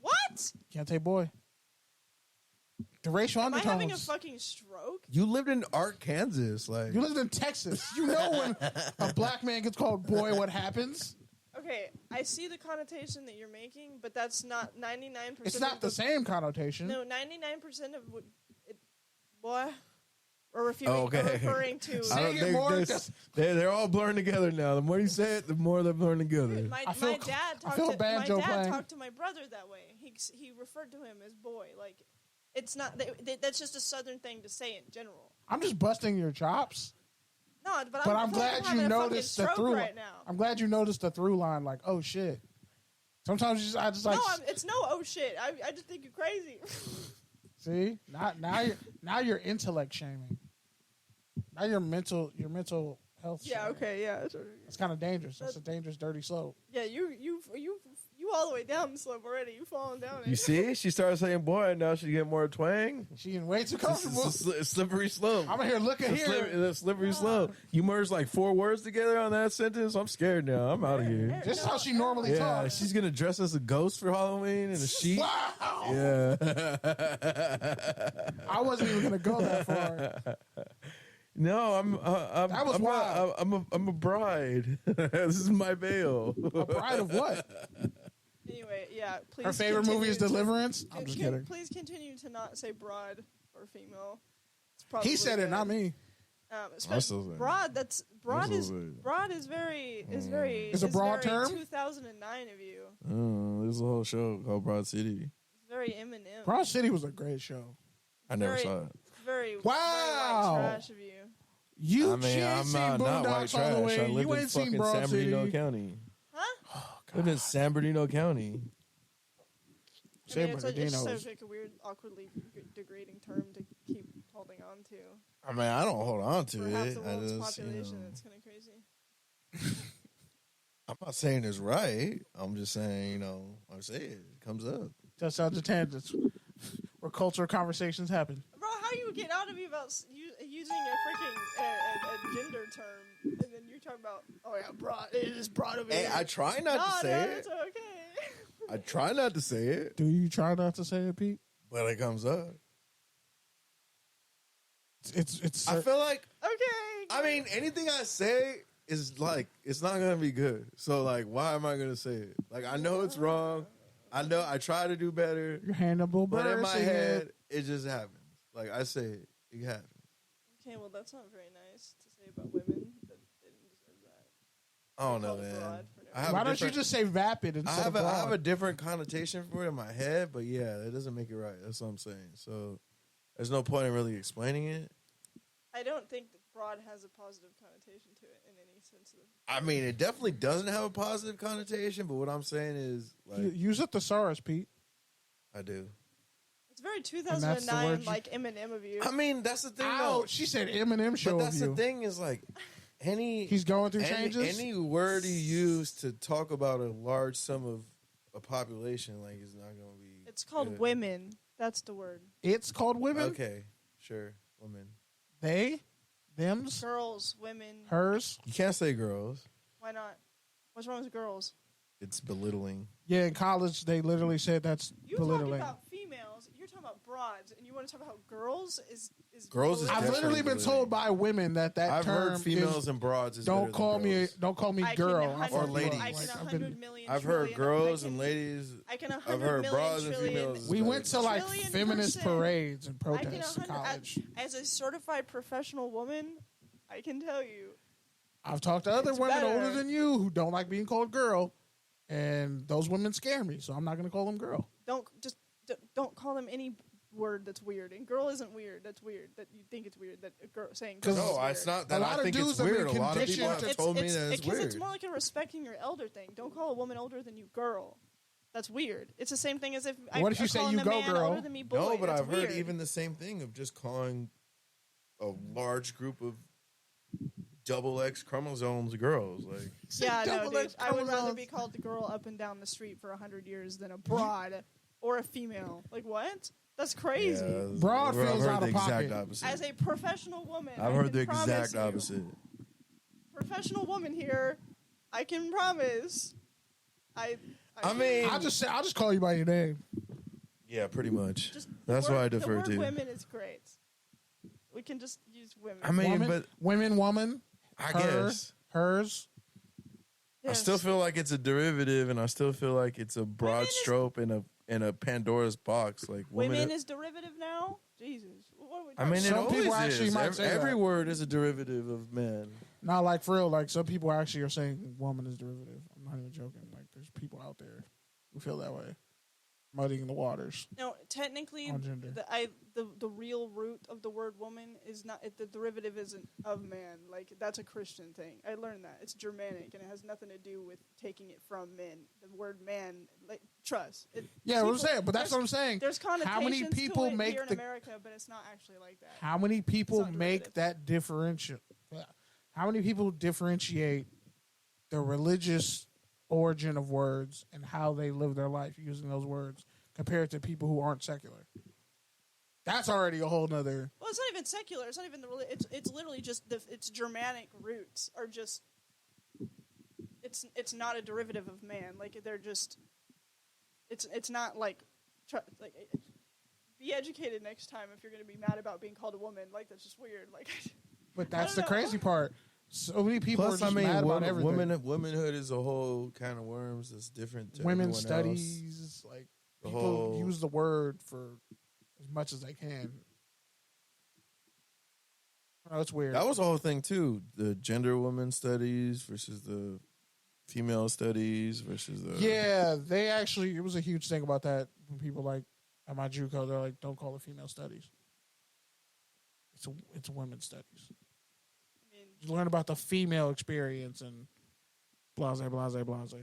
boy. What? Can't say boy. The racial Am I undertones. having a fucking stroke? You lived in Arkansas, like You lived in Texas. You know when a black man gets called boy, what happens? Okay, I see the connotation that you're making, but that's not 99%. It's not the same connotation. No, 99% of what. Boy. referring to. Say it more. They're all blurring together now. The more you say it, the more they're blurring together. My dad talked to my brother that way. He referred to him as boy. Like, it's not. That's just a Southern thing to say in general. I'm just busting your chops. No, but I'm glad you noticed the through. Right now. I'm glad you noticed the through line. Like, oh shit. Sometimes I just like. No, it's no oh shit. I just think you're crazy. See, now you're intellect shaming. Now you're mental health. Yeah. shaming. Okay. Yeah. It's kind of dangerous. That's a dangerous, dirty slope. Yeah. You all the way down the slope already. You falling down it. You see, she started saying boy, and now she's getting more twang. She getting way too comfortable. It's a slippery slope. I'm here looking here. It's a slippery slope. You merged like 4 words together on that sentence. I'm scared now. I'm out of here. This is how she normally talks. She's gonna dress as a ghost for Halloween in a sheet. Wow. Yeah. I wasn't even gonna go that far. No, That was wild. I'm a bride. This is my veil. A bride of what? Anyway, yeah. Please. Her favorite movie is Deliverance. I'm just kidding. Please continue to not say broad or female. It's probably He said it, good. not me. Especially broad. Broad is very It's a broad term? 2009 of you. There's a whole show called Broad City. It's very Eminem. Broad City was a great show. I never saw it. Very Wow. Very white trash of you. You I mean, can't I'm see not white Boondocks all the trash. way. I lived You in ain't seen fucking Broad San Bernardino City. County. Huh? Lived in San Bernardino County. I mean, it's so like a weird, awkwardly degrading term to keep holding on to. I mean, I don't hold on to For it. half the world's just, population, it's kind of crazy. I'm not saying it's right. I'm just saying, I say it. It comes up. Just out the tangents where cultural conversations happen. Bro, how you get out of me about using a freaking a gender term, and then you're talking about, oh yeah, broad. It is broad over here. I try not to say it. It's okay. I try not to say it, Do you try not to say it, Pete? but it comes up. It's I feel like, Okay. I mean, anything I say is like, it's not going to be good. So, like, why am I going to say it? Like, I know it's wrong. I know I try to do better. your Hannibal But in my Buress head, it just happens. Like, I say it. It happens. Okay, well, that's not very nice to say about women. That they didn't deserve that. I don't know, Call it man. broad for no I have Why a don't you different- just say vapid instead of broad? I have a different connotation for it in my head, but yeah, that doesn't make it right. That's what I'm saying. So there's no point in really explaining it. I don't think that broad has a positive connotation to it in any sense of. I mean, it definitely doesn't have a positive connotation, but what I'm saying is, like, Use a thesaurus, Pete. I do. It's very that's the 2009, word you- like Eminem of you. I mean, that's the thing, Ow, though. she said Eminem show But that's of you. the thing is, like, He's going through changes? Any word you use to talk about a large sum of a population, like, is not going to be. It's called good. women. That's the word. It's called women? Okay, sure, women. They? Thems? Girls, women. Hers? You can't say girls. Why not? What's wrong with girls? It's belittling. Yeah, in college, they literally said that's You talking belittling. about females, you're talking about broads, and you want to talk about girls is Girls is I've definitely literally been belittling. told by women that I've term heard females is, and broads is don't better call than me girls. don't call me I girl. can I fuck Or you ladies. up. I can Like, 100 million. I've heard trillion- girls I and can- ladies. I can I've 100 heard million broads and trillion- females. we went to like Trillion feminist percent. parades and I can protests in 100 college. as a certified professional woman, I can tell you. I've talked to other It's women better. older than you who don't like being called girl, and those women scare me, so I'm not going to call them girl. Don't call them any word that's weird. And girl isn't weird. That's weird. That you think it's weird that a girl saying girl. Because is No, weird. it's not A that lot I of think dudes it's have been weird. A lot of people conditioned have told me that it's because weird. it's more like a respecting your elder thing. Don't call a woman older than you girl. That's weird. It's the same thing as if What if you say calling you a go man girl? older than me boy. No, but That's I've heard weird. even the same thing of just calling a large group of double X chromosomes girls. Like, Yeah, no, double dude. X I would rather chromosomes. be called the girl up and down the street for 100 years than a broad or a female. Like what? That's crazy. yeah, Broad I've feels heard out the of exact pocket. opposite. As a professional woman, I've I heard can the promise exact you- opposite. Professional woman here, I can promise. I mean, I'll just call you by your name. yeah, pretty much. just That's the why I word- defer the word to. women is great. We can just use women. I mean, woman, but woman, I her, guess hers. I still feel like it's a derivative, and I still feel like it's a broad Women is- stroke in a Pandora's box. Like women is derivative now. Jesus, What are we I mean, it Some people always actually is. might say Every that. word is a derivative of man. Not like for real. Like some people actually are saying woman is derivative. I'm not even joking. Like there's people out there who feel that way, muddying the waters. No, technically, On gender. the real root of the word woman is not the derivative isn't of man. Like that's a Christian thing. I learned that it's Germanic and it has nothing to do with taking it from men. The word man, like trust. Yeah, what I'm saying, but that's what I'm saying. There's connotations How many people to it make here in the? America, but it's not actually like that. How many people not make derivative. that differential? How many people differentiate the religious origin of words and how they live their life using those words compared to people who aren't secular? That's already a whole nother. Well, it's not even secular. It's not even it's literally just its Germanic roots are just. It's not a derivative of man. Like they're just. It's not like. Be educated next time if you're going to be mad about being called a woman. Like that's just weird. Like. But that's I the don't know. crazy part. So many people Plus, are just mad about everything. womanhood is a whole can of worms that's different to Women's everyone else. studies, like The people whole- use the word for as much as they can. Oh, it's weird. That was the whole thing too. The gender woman studies versus the female studies versus the Yeah, they actually, it was a huge thing about that. When people like, at my JUCO, they're like, don't call it female studies. It's women's studies. I mean, You learn about the female experience and blase, blase, blase.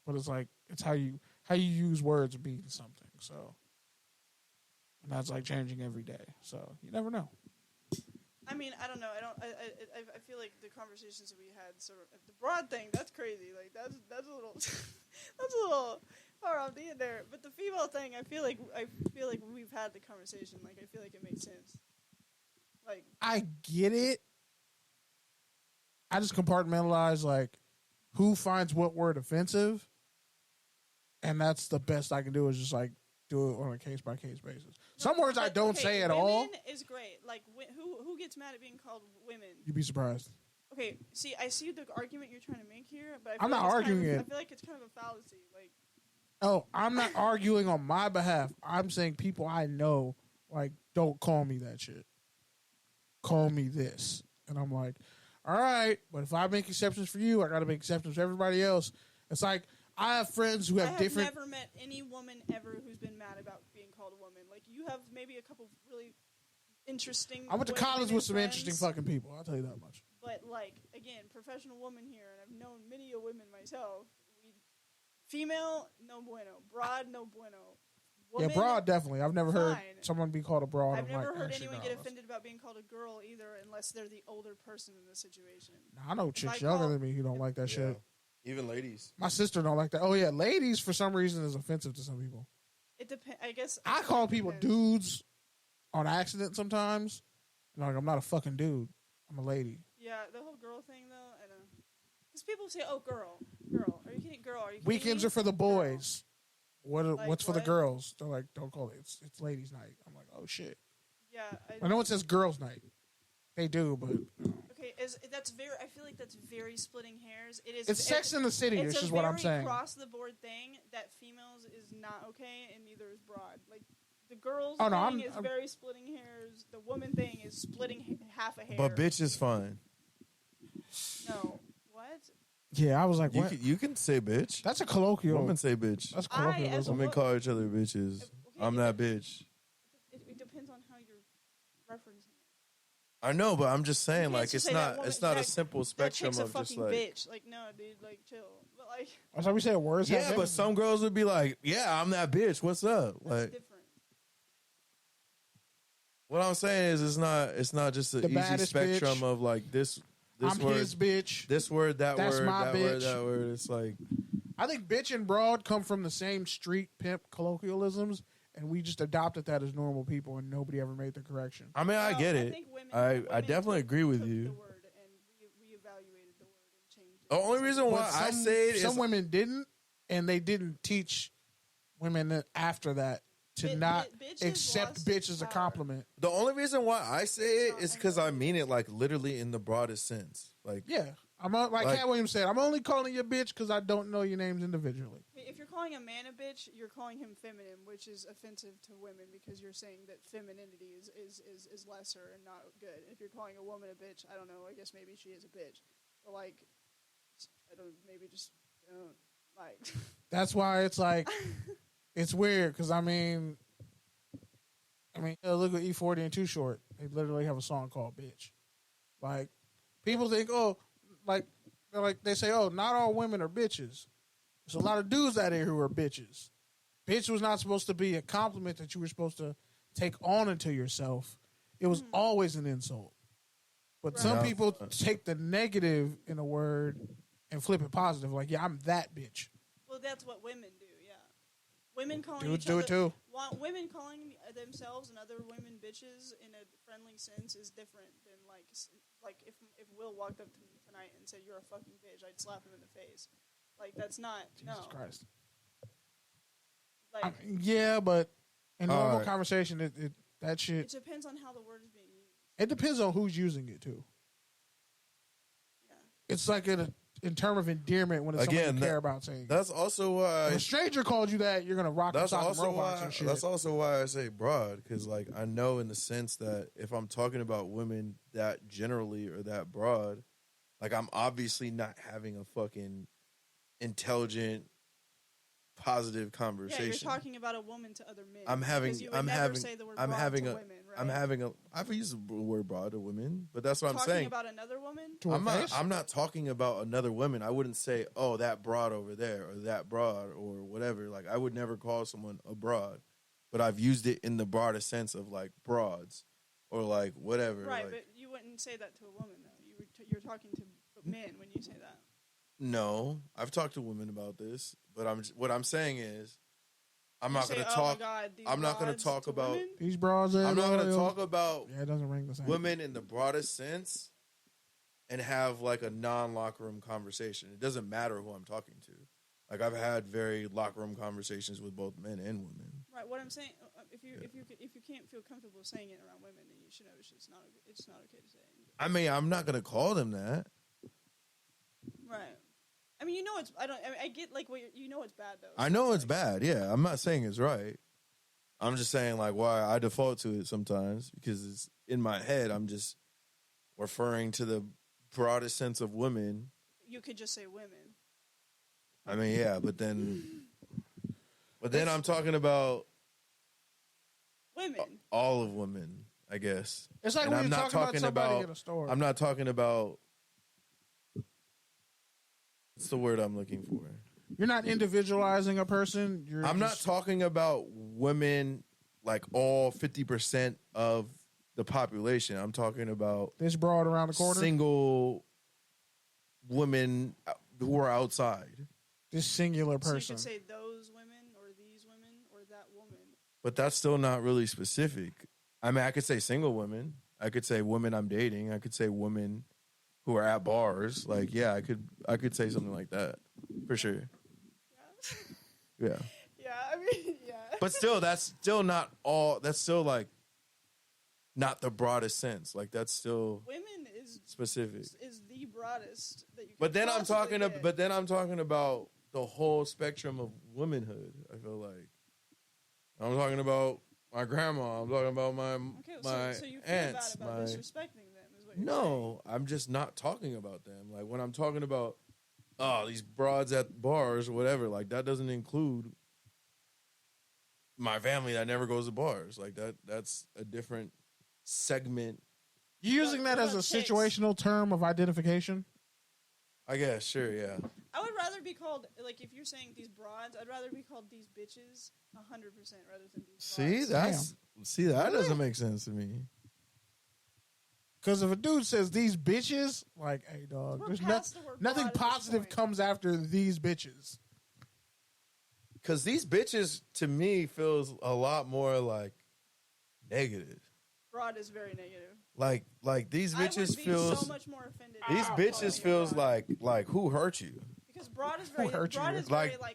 But it's like, it's how you use words mean something. So, and that's like changing every day. So you never know. I mean, I don't know. I feel like the conversations that we had. So the broad thing, that's crazy. Like that's a little, that's a little far off the end there. But the female thing, I feel like we've had the conversation. Like I feel like it makes sense. Like I get it. I just compartmentalize like who finds what word offensive, and that's the best I can do is just like do it on a case by case basis. Some words I don't say at all. Women is great. Like who gets mad at being called women? You'd be surprised. Okay, see, I see the argument you're trying to make here, but I'm not arguing it. I feel like it's kind of a fallacy. Like, Oh, I'm not arguing on my behalf. I'm saying people I know like don't call me that shit. Call me this, and I'm like, all right. But if I make exceptions for you, I got to make exceptions for everybody else. It's like I have friends who have different. I've never met any woman ever who's been mad about being called a woman. Like you have maybe a couple really interesting. I went to college women with some friends, interesting fucking people. I'll tell you that much. But like again, professional woman here, and I've known many a women myself. Female, no bueno. Broad, no bueno. Woman, Yeah, broad definitely. I've never heard fine. someone be called a broad. I've I'm never like, heard actually, anyone no, get that's- offended about being called a girl either, unless they're the older person in the situation. I know chicks I younger call- than me who don't like that shit. Even ladies. My sister don't like that. Oh yeah, ladies for some reason is offensive to some people. It depends. I guess I call people dudes on accident sometimes. And like I'm not a fucking dude. I'm a lady. Yeah, the whole girl thing though. I don't. Because people say, "Oh, girl." Are you kidding? Girl, are you kidding Weekends me? are for the boys. Like What's for the what? girls? They're like, don't call it. It's ladies' night. I'm like, oh shit. Yeah. I know it says girls' night. They do, but Okay, that's very. I feel like that's very splitting hairs. It is. it's Sex in the City. It's Is a just what I'm very saying. across the board thing that females is not okay, and neither is broad. Like the girls Oh, no, thing I'm- is very splitting hairs. The woman thing is splitting half a hair. But bitch is fine. No. What? Yeah, I was like, what? You can say bitch. That's a colloquial. Women say bitch. That's I, as a colloquialism. Women call each other bitches. Okay, I'm that bitch. It depends on how you're referencing it. I know, but I'm just saying, You can't like, just it's say that not woman- it's not a that- simple That spectrum chick's a of just fucking like. bitch. Like, no, dude, like, chill. But like, That's why we say words. have Yeah, but meaning. some girls would be like, "Yeah, I'm that bitch. What's up?" that's Like, different. what I'm saying is, it's not just an The easy baddest spectrum bitch. of like this I'm word, his bitch. this word, that That's word, my that bitch. word, that word. It's like, I think bitch and broad come from the same street pimp colloquialisms, and we just adopted that as normal people, and nobody ever made the correction. I mean, I Well, get it. think women- I women definitely took- agree with took you. The word and reevaluated the word and changed it. The only reason why But I say it is some women didn't, and they didn't teach women after that to not bitches accept lost bitch as a power. compliment. the only reason why I say it No, is I because know. I mean it like literally in the broadest sense. Like, Yeah, like Like- Cat Williams said, I'm only calling you a bitch because I don't know your names individually. If you're calling a man a bitch, you're calling him feminine, which is offensive to women because you're saying that femininity is lesser and not good. If you're calling a woman a bitch, I don't know. I guess maybe she is a bitch, but like, I don't. Maybe just don't like. That's why it's like it's weird because I mean, look at E40 and Too Short. They literally have a song called "Bitch." Like people think, they say, not all women are bitches. There's a lot of dudes out here who are bitches. Bitch was not supposed to be a compliment that you were supposed to take on into yourself. It was always an insult. But some people take the negative in a word and flip it positive. Like, yeah, I'm that bitch. Well, that's what women do, yeah. Women calling Dudes each other, do it too. Women calling themselves and other women bitches in a friendly sense is different than like if Will walked up to me tonight and said you're a fucking bitch, I'd slap him in the face. Like that's not Jesus Christ. Like yeah, but in normal conversation, that shit. It depends on how the word is being used. It depends on who's using it too. Yeah. It's like in terms of endearment when it's someone you care about saying. That's also why. If a stranger called you that, you're gonna rock and sock and robots and shit. That's also why I say broad, because like I know in the sense that if I'm talking about women that generally or that broad, like I'm obviously not having a fucking intelligent, positive conversation. Yeah, you're talking about a woman to other men. I've used the word broad to women, but that's what I'm Talking saying. about another woman? I'm not talking about another woman. I wouldn't say, oh, that broad over there or that broad or whatever. Like I would never call someone a broad, but I've used it in the broadest sense of like broads or like whatever. Right, like, but you wouldn't say that to a woman though. You're talking to men when you say that. No, I've talked to women about this, but what I'm saying is, I'm not going to talk. I'm not going to talk about women? These broads. I'm not going to talk about it doesn't ring the same. Women in the broadest sense, and have like a non-locker room conversation. It doesn't matter who I'm talking to. Like I've had very locker room conversations with both men and women. Right. What I'm saying, if you can't feel comfortable saying it around women, then you should know it's not okay to say it. I mean, I'm not going to call them that. Right. I mean, I get like what you know it's bad though. I know it's bad. Yeah, I'm not saying it's right. I'm just saying like why I default to it sometimes because it's in my head. I'm just referring to the broadest sense of women. You could just say women. I mean, yeah, but then I'm talking about women. All of women, I guess. It's like when you're talking about somebody in a store. I'm not talking about. What's the word I'm looking for? You're not individualizing a person. I'm not talking about women like all 50% of the population. I'm talking about this broad around the corner. Single women who are outside. This singular person. So you could say those women or these women or that woman. But that's still not really specific. I mean, I could say single women. I could say women I'm dating. I could say women who are at bars. Like, yeah, I could say something like that for sure. Yeah. Yeah. Yeah, I mean, yeah. But still, that's still not all. That's still like not the broadest sense. Like that's still women is specific. Is the broadest that you can But then I'm talking get. about the whole spectrum of womanhood. I feel like I'm talking about my grandma. I'm talking about my so you feel aunts. bad about disrespecting them is what you're No, saying. I'm just not talking about them. Like when I'm talking about these broads at bars or whatever, like that doesn't include my family that never goes to bars. Like that's a different segment. You using that as a situational term of identification? I guess, sure, yeah. I would rather be called, like, if you're saying these broads, I'd rather be called these bitches 100% rather than these broads. That doesn't make sense to me. Because if a dude says these bitches, like, hey, dog, there's nothing positive comes after these bitches. Because these bitches, to me, feels a lot more, like, negative. Broad is very negative. Like these bitches feels so much more offended. These bitches feels like who hurt you? Because broad is very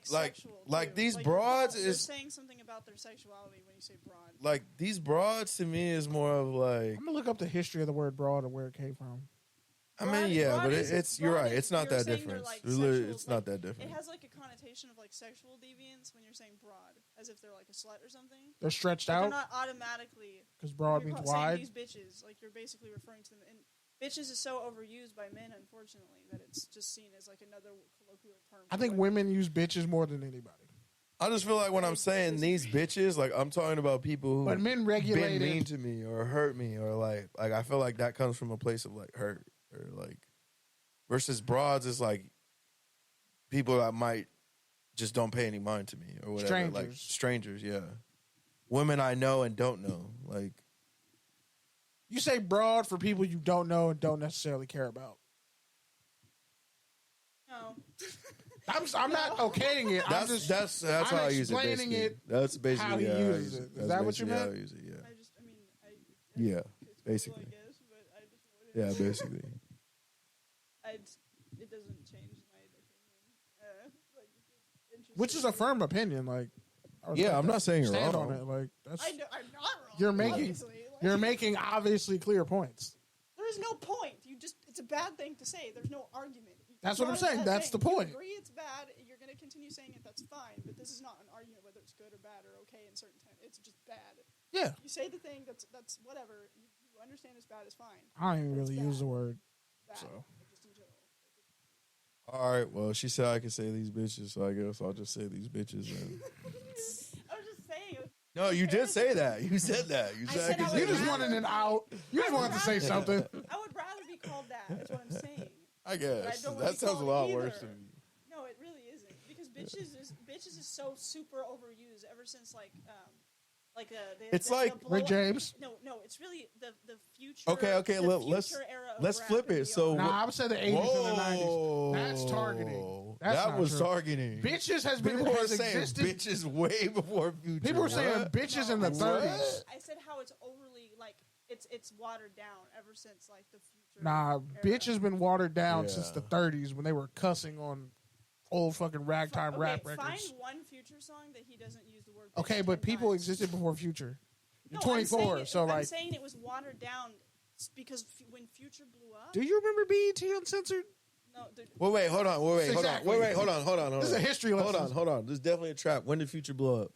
sexual. Like these like broads you're is saying something about their sexuality when you say broad. Like these broads to me is more of like I'm gonna look up the history of the word broad and where it came from. I mean, yeah, but it's you're right. It's not that different. Like it's not that different. It has like a connotation connotation of like sexual deviance when you're saying broad, as if they're like a slut or something. They're stretched But out. they're not automatically Because broad you're means saying wide. these bitches, like you're basically referring to them. And bitches is so overused by men, unfortunately, that it's just seen as like another colloquial term. I think women use bitches more than anybody. I just feel like when I'm saying these bitches, like I'm talking about people who But men regulate been mean it. to me or hurt me or like I feel like that comes from a place of like hurt or like versus broads is like people that might just don't pay any mind to me or whatever. Strangers. Like strangers, yeah. Women I know and don't know. Like You say broad for people you don't know and don't necessarily care about. No. I'm not okaying it. I'm just that's I'm how I use it. explaining Basically. it That's basically how he how I uses use it. it. Is That's that what you basically how meant? I use it, yeah. Yeah, Yeah, it's basically. cool, I guess, but I just wouldn't. Yeah, basically. It doesn't change my opinion. Like, it's interesting. which is a firm opinion. Like, I respect Yeah, I'm that. not saying you're Stand wrong. on it. Like that's I'm not wrong. You're making- obviously. Like, you're making obviously clear points. There is no point. It's a bad thing to say. There's no argument. That's what I'm It's not a saying. bad That's thing. the point. You agree it's bad. You're going to continue saying it. That's fine. But this is not an argument whether it's good or bad or okay in certain times. It's just bad. Yeah, You say the thing. That's whatever. You understand it's bad. It's fine. I don't even It's really use the bad. word. Bad. So. Just in general. All right, well, she said I could say these bitches, so I guess I'll just say these bitches. And... I was just saying. No, you did say that. You said that. You I said said I I could would You say just these- wanted it out. You just wanted to say something. I would rather be called that. That's what I'm saying. I guess. I don't wanna That be sounds a called lot either. worse to me. No, it really isn't because bitches is so super overused ever since like the It's like the Rick blow- James. No, it's really the future. Okay, the let's future era of let's rap flip and it. So beyond. Nah, I would say the 80s and the 90s. That's targeting. That's that not was true. targeting. Bitches has been People are has saying existed. bitches way before future. People were saying What? bitches No, in the I said- 30s. I said how it's overly like it's watered down ever since like the future. Nah, era. bitch has been watered down Yeah. since the 30s when they were cussing on old fucking ragtime rap Find records. one future song that he doesn't use the word. bitch Okay, 10 but people times. existed before Future. You're No, I'm 24, saying so I'm like, saying it was watered down because when Future blew up. do you remember BET Uncensored? No, Wait, hold on. Exactly. Hold on. This is a history Hold lesson. on. This is definitely a trap. When did future blow up?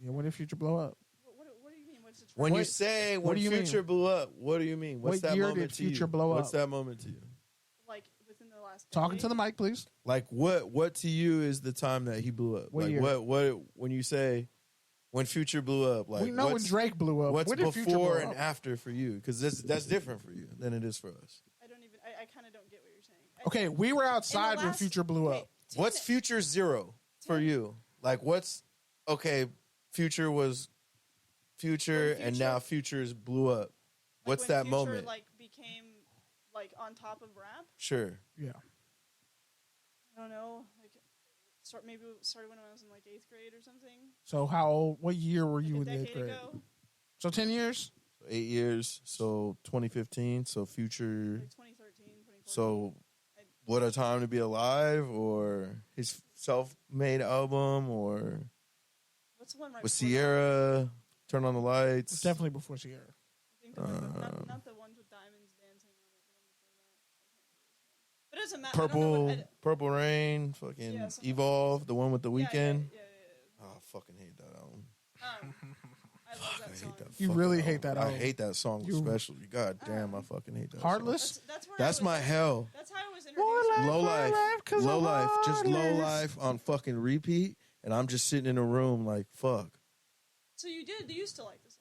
Yeah, when did Future blow up? what do you mean? What's the trend? When you What- say what when do you future mean? blew up, what do you mean? What's What that year moment did to you? Future blow What's up? that moment to you? Like within the last Talking to the decade? mic, please. Like what to you is the time that he blew up? What like year? what when you say when future blew up? Like We know when what's- Drake blew up. What's When did Future before blow and up? after for you? Because that's different for you than it is for us. I kind of don't get what you're saying. Okay, we were outside when last- Future blew okay, up. What's future zero for you? Like what's okay? Future was future, When and Future- now futures blew up. like What's when that Future, moment? Like became like on top of rap. Sure. Yeah. I don't know. Like maybe it started when I was in like 8th grade or something. So how old? What year were you Like in a the 8th decade grade? ago, So 10 years. 8 years. So 2015. So future. like 2013, 2014. So what a time to be alive, or his self-made album, or what's the one right with before that? Sierra. Turn on the It's lights. definitely before Sierra. I think the one not the ones with diamonds dancing on it. The one before that. But it doesn't matter. Purple Rain. Fucking Yeah, something- Evolve. The one with the weekend. Yeah. Oh, I fucking hate that album. I love that I song. hate that. You fucking really album. hate that I album. hate that song You- especially. God damn, I fucking hate that. Heartless. That's where That's I was, my hell. That's how I was More introduced. like- Low life, life 'cause low I'm life, just low heartless. life on fucking repeat, and I'm just sitting in a room like fuck. So you used to like the song.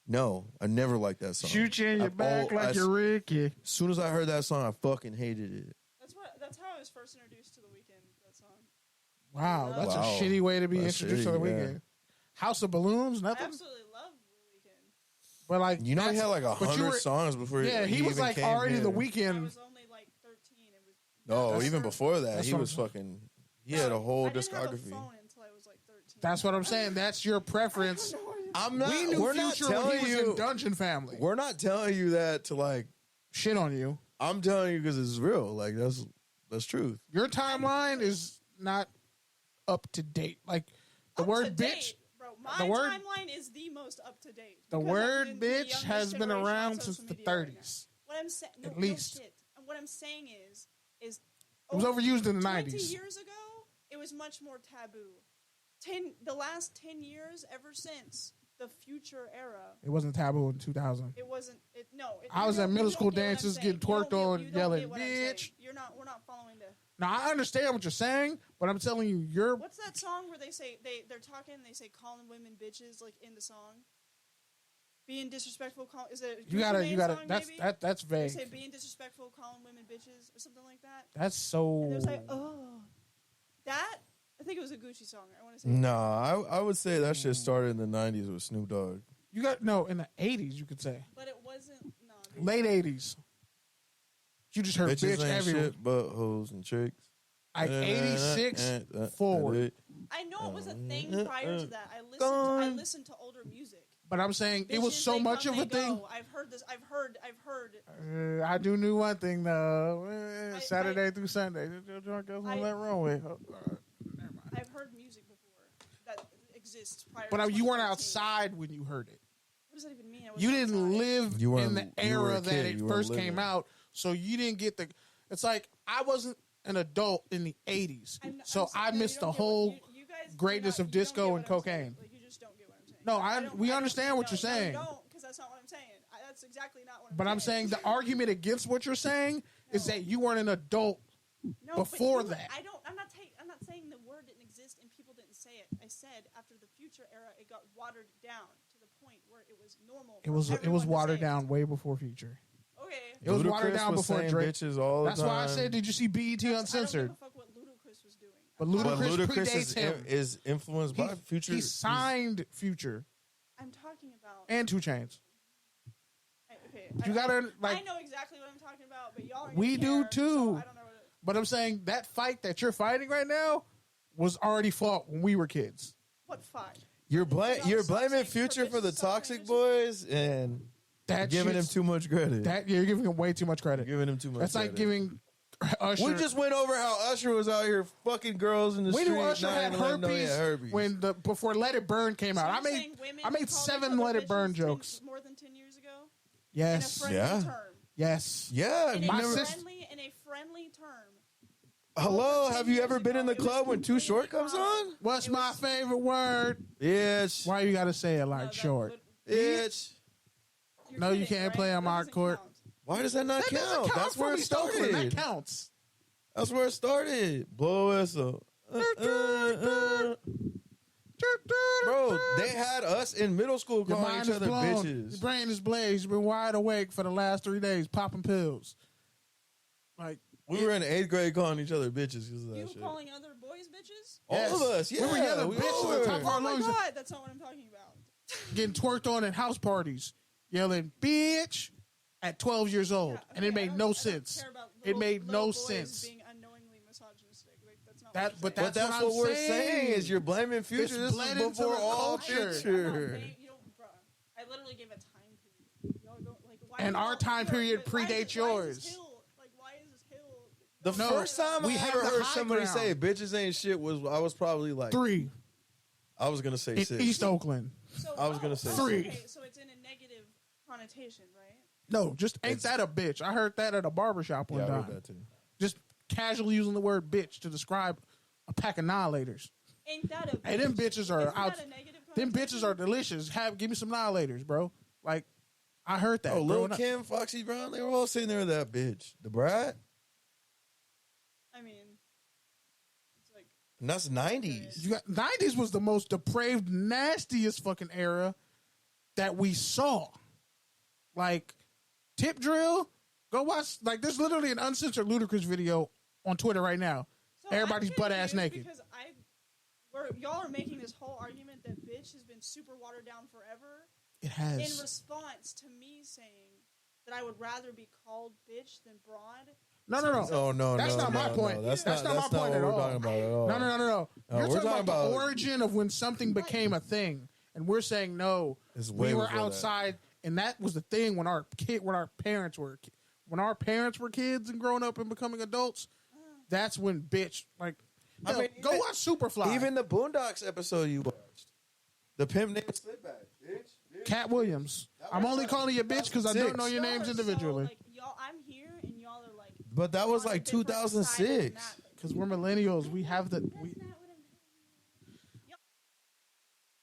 No, I never liked that song. Shoot you in your I've back al- like as- you're Ricky. As soon as I heard that song, I fucking hated it. That's how I was first introduced to the Weeknd. That song. Wow, that's Wow. a shitty way to be That's introduced to the shitty, yeah. weekend. House of Balloons, I nothing. absolutely love the Weeknd. But like, You know, he had like but you 100 were- songs before. Yeah, he was even like came already here. the I weekend. was only like 13. It was. No, That's even for- before that, That's he what was I'm- fucking. He had a whole I didn't have a discography. phone until I was like 13. That's what I'm saying. That's your preference. I'm not. We knew we're not Future when telling he was you. in Dungeon Family. We're not telling you that to like. Shit on you. I'm telling you because it's real. Like that's truth. Your timeline is not up to date. Like the Up word to bitch. date, bro. My the word- timeline is the most up to date. The because word I'm the bitch youngest has been generation on around since social the media right now. 30s. What I'm saying, no, At least. no shit. And what I'm saying is It was overused in the 20 90s. years ago, it was much more taboo. The last 10 years, ever since the future era. It wasn't taboo in 2000. It wasn't. I was at middle school dances getting twerked on, yelling, bitch. We're not following the. Now, I understand what you're saying, but I'm telling you, What's that song where they say, they're talking, they say calling women bitches, like, in the song? Being disrespectful, is it you gotta, song, that's vague. They say being disrespectful, calling women bitches, or something like that? That's so. And it was like, oh. That, I think it was a Gucci song, I want to say. No, I would say that shit started in the 90s with Snoop Dogg. In the 80s, you could say. But it wasn't, no. Late 80s. You just heard Bitches bitch ain't everywhere. shit but hoes and tricks. 86 forward. I know it was a thing prior to that. I listened to older music. But I'm saying it was Bitches, so they much come, of a they thing. go. I've heard this. I've heard. I do knew one thing though. Saturday through Sunday. Drunk girls on that runway. Never mind. I've heard music before that exists prior. But to you weren't 2013. outside when you heard it. What does that even mean? You didn't live in the you were a era that kid. it You first weren't came living. out, so you didn't get the. It's like I wasn't an adult in the 80s, so I missed the whole greatness of disco and cocaine. Like, you just don't get what I'm saying. No, we understand what you're saying. No, because that's not what I'm saying. That's exactly not what I'm saying. But I'm saying the argument against what you're saying is that you weren't an adult before that. I'm not saying the word didn't exist and people didn't say it. I said after the future era, it got watered down to the point where it was normal. It was watered down way before Future. Okay. It was watered Ludacris down was before saying Drake. bitches all the That's why I time. said, did you see BET Uncensored? I don't give a fuck what Ludacris was doing. But But Ludacris Ludacris predates him. is influenced by Future. He signed Future I'm talking about. and 2 Chainz. Okay. You gotta like. I know exactly what I'm talking about, but y'all. Are We do care, too. So I don't know what But I'm saying that fight that you're fighting right now was already fought when we were kids. what fight? You're Stop blaming saying Future for the bitches, stop Toxic saying Boys and That giving him shit's- too much credit. That you're giving him way too much credit. Giving him too much That's credit. like giving Usher. We just went over how Usher was out here fucking girls in the we street. knew Usher not had even letting them herpes, get herpes. when before Let It Burn came out. So I you're made saying women I made called 7 each other Let It Burn bitches jokes. more than 10 years ago. Yes. In a friendly Yeah. term. Yes. Yeah, In you a never. friendly term. Hello, over have 10 you ever years been in the ago, it was club when Too Short completely comes on? What's my favorite word? Bitch. Why you gotta say it like that short? would- Bitch. you're No, you kidding, can't right? play on That my doesn't court. count. Why does that not That doesn't count? count That's for where it East Oakland. That started. counts. That's where it started. Blow a whistle. Bro, they had us in middle school Your calling mind each is other blown. Your bitches. brain is blazed. You've been wide awake for the last 3 days, popping pills. Like We were in 8th grade calling each other bitches because of that You shit. calling other boys bitches? All Yes. of us, yeah. We were yelling we bitches all at the were. top of our Oh my lungs, god, that's not what I'm talking about. getting twerked on at house parties, yelling "bitch" at 12 years old, Yeah, and it okay, made no sense. care about It made little no boys sense. Being unknowingly misogynistic. Like, that's not That- what but I'm But saying. that's what what I'm we're saying. saying is you're blaming Future. It's This is bled into before the all culture. I'm not Future. saying- you don't, bruh. I literally gave a time period. Y'all go, like, why And do our y'all- time period why is predates this yours. hill? Like, why is this hill? The No, first time we I have ever the heard high somebody ground. say bitches ain't shit was I was probably like 3 I was gonna say in 6. East Oakland. So, I was gonna say 3. Okay, so it's in a negative connotation, right? No, just ain't It's- that a bitch? I heard that at a barbershop one Yeah, I time. heard that too. Just casually using the word bitch to describe a pack of annihilators. Ain't that a bitch? Hey, them bitches are Isn't out. that a negative Them connotation? bitches are delicious. Give me some annihilators, bro. Like, I heard that. Oh, Lil growing up. Kim, Foxy Brown, they were all sitting there with that bitch. The brat? I mean, it's like And that's 90s. You got 90s was the most depraved, nastiest fucking era that we saw. Like, tip drill. Go watch. Like, there's literally an uncensored Ludacris video on Twitter right now. so Everybody's I'm butt-ass confused naked. because y'all are making this whole argument that bitch has been super watered down forever. It In has. response to me saying that I would rather be called bitch than broad. No. Oh, no, That's no, not my no, point. No. That's That's not my what point at we're all. talking about at all. No. No, You're we're talking about talking the about- origin of when something became a thing, and we're saying no. It's way We were before that. outside, and that was the thing when our parents were kids and growing up and becoming adults. That's when bitch like. I mean, go watch Superfly. Even the Boondocks episode you watched. The pimp named Slipback, bitch. Cat Williams. I'm only calling you a bitch because I don't know your Y'all names are individually. So, like, y'all, I'm here and y'all are like. But that was on a like different side of the 2006. map because we're millennials. We have the.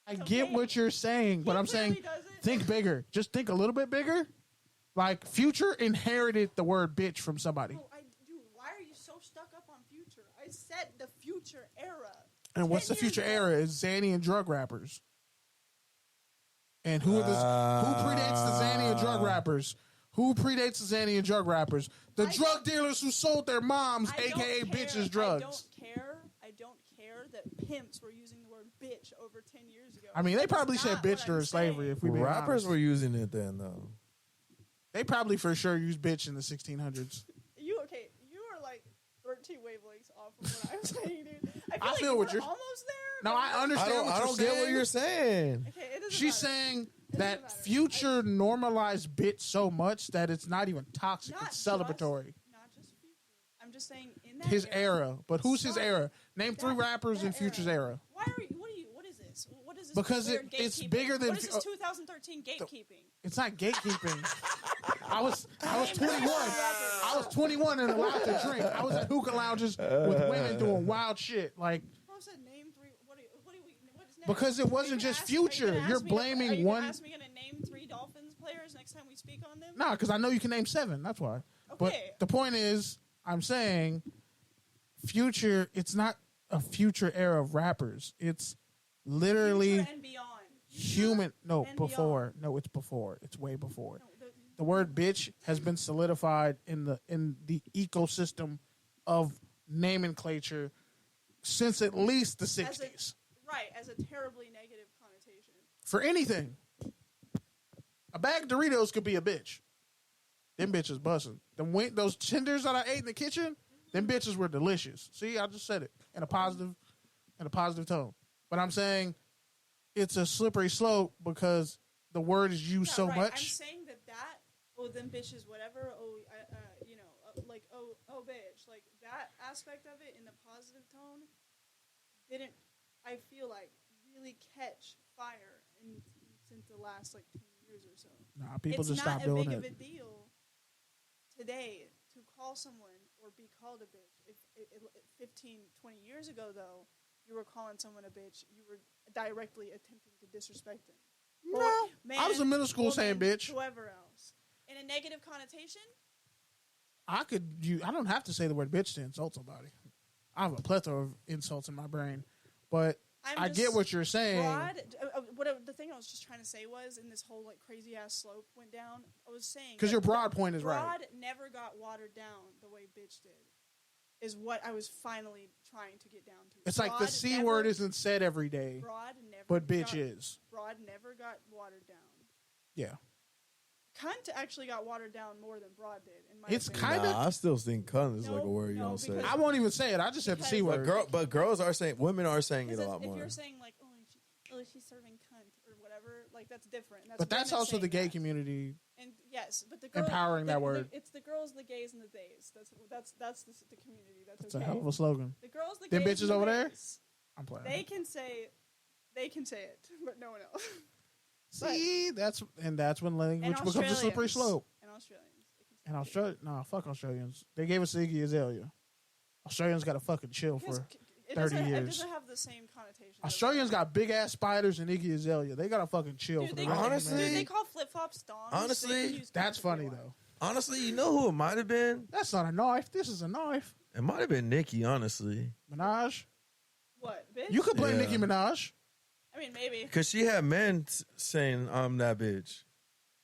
I get what you're saying, but I'm saying think bigger. Just think a little bit bigger. Like Future inherited the word bitch from somebody. No, dude, why are you so stuck up on Future? I said the Future era. And what's the Future era? Is Zanny and drug rappers. And who predates the Zanny and drug rappers? Who predates the Zanny and drug rappers? The drug dealers who sold their moms, aka bitches, drugs. I don't care that pimps were using the word bitch over 10 years ago. I mean, they probably said bitch during slavery. If we be rappers honest. were using it then, though. They probably for sure used bitch in the 1600s. You are like 13 wavelengths off of what I'm saying, dude. I feel like what you're almost there. No, I understand what you're saying. I don't get what you're saying. Okay, it doesn't She's matter. saying It that doesn't matter. Future normalized bitch so much that it's not even toxic. Not It's celebratory. Not just Future. I'm just saying in that His era. But who's his Stop. era? Name three rappers that in Future's era. Why are you? What is this? What is this? Because weird it's gatekeeping? bigger than- What is this 2013 gatekeeping? It's not gatekeeping. I was 21. I was 21 and allowed to drink. I was at hookah lounges with women doing wild shit. Like, I said name three. What is next? because it wasn't just Future. You're blaming one. Ask me to name 3 Dolphins players next time we speak on them. Nah, because I know you can name 7. That's why. But Okay. the point is, I'm saying Future, it's not a Future era of rappers. It's literally Future and beyond. human. No, and before. beyond. No, it's before. It's way before. No, The word bitch has been solidified in the ecosystem of nomenclature since at least the 60s. as a terribly negative connotation. For anything. A bag of Doritos could be a bitch. Them bitches busting. Those tenders that I ate in the kitchen, them bitches were delicious. See, I just said it in a positive tone. But I'm saying it's a slippery slope because the word is used so right. much. I'm saying that them bitches, whatever. Bitch, like that aspect of it in the positive tone didn't. I feel like really catch fire since the last 2 years or so. Nah, people it's just not stop doing big it. of a deal today to call someone or be called a bitch. If 15, 20 years ago, though, you were calling someone a bitch, you were directly attempting to disrespect them. No, I was in middle school saying bitch. Whoever else. In a negative connotation? I don't have to say the word bitch to insult somebody. I have a plethora of insults in my brain. But I get what you're saying. The thing I was just trying to say was, in this whole crazy ass slope went down, I was saying because your broad point is right. Broad never got watered down the way bitch did. Is what I was finally trying to get down to. It's like the C word isn't said every day. Broad never. But bitch is. Broad never got watered down. Yeah. Cunt actually got watered down more than broad did. In my It's opinion. kind of. I still think cunt is like a word you don't say. because- I won't even say it. I just said the C word. But girls are saying, women are saying it a lot if more. you're saying she's serving cunt or whatever, that's different. But that's women also the saying gay that. community. And yes, but the girl, Empowering that word. It's the girls, the gays, and the theys. That's the community. That's It's okay. a hell of a slogan. The girls, the Them gays, bitches and the over there? theys. I'm playing. They can say it, but no one else. See, that's when language becomes a slippery Australians. slope. And Australians. They can say And Australia, fuck Australians. They gave us Iggy Azalea. Australians got to fucking chill Because for it 30 It years. doesn't have the same connotation. Australians got big ass spiders and Iggy Azalea. They gotta fucking chill for the rest of honestly- humanity. they call flip flops thongs. Honestly, They can use That's cunt if they funny want. though. Honestly, you know who it might have been? That's not a knife. This is a knife. It might have been Nicki, honestly. Minaj. What, bitch? You could blame Yeah. Nicki Minaj. I mean, maybe. Because she had men saying, I'm that bitch.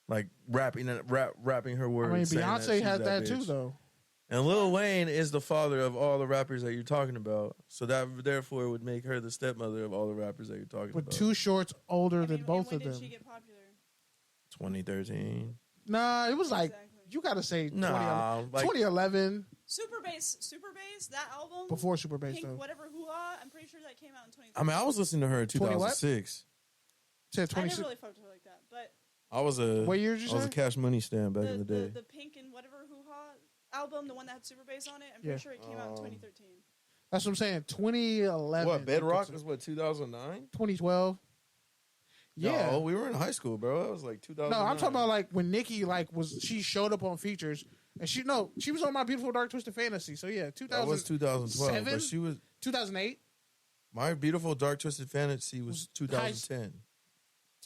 Like rapping her words. I mean, saying Beyonce she's had that too bitch. though. And Lil Wayne is the father of all the rappers that you're talking about. So that therefore would make her the stepmother of all the rappers that you're talking With about. Two Shorts older I than mean, both when of them. did she get popular? 2013. Nah, it was like Exactly. you gotta say Nah, 2011 Super Bass, that album. before Super Bass Pink, though. whatever hoo-ha, I'm pretty sure that came out in 2013. I mean, I was listening to her in 20 what? 2006. Said I never 26. really fucked with her like that, but I was a What year did you I was say? a Cash Money stan back in the day. the Pink and whatever hoo-ha album, the one that had Super Bass on it, I'm Yeah. pretty sure it came out in 2013. That's what I'm saying. 2011. What, Bedrock was what, 2009? 2012. Yeah. No, we were in high school, bro. That was like 2009. No, I'm talking about like when Nicki she showed up on features. And she was on My Beautiful Dark Twisted Fantasy. So yeah, 2000. That was 2012, but she was 2008. My Beautiful Dark Twisted Fantasy was 2010.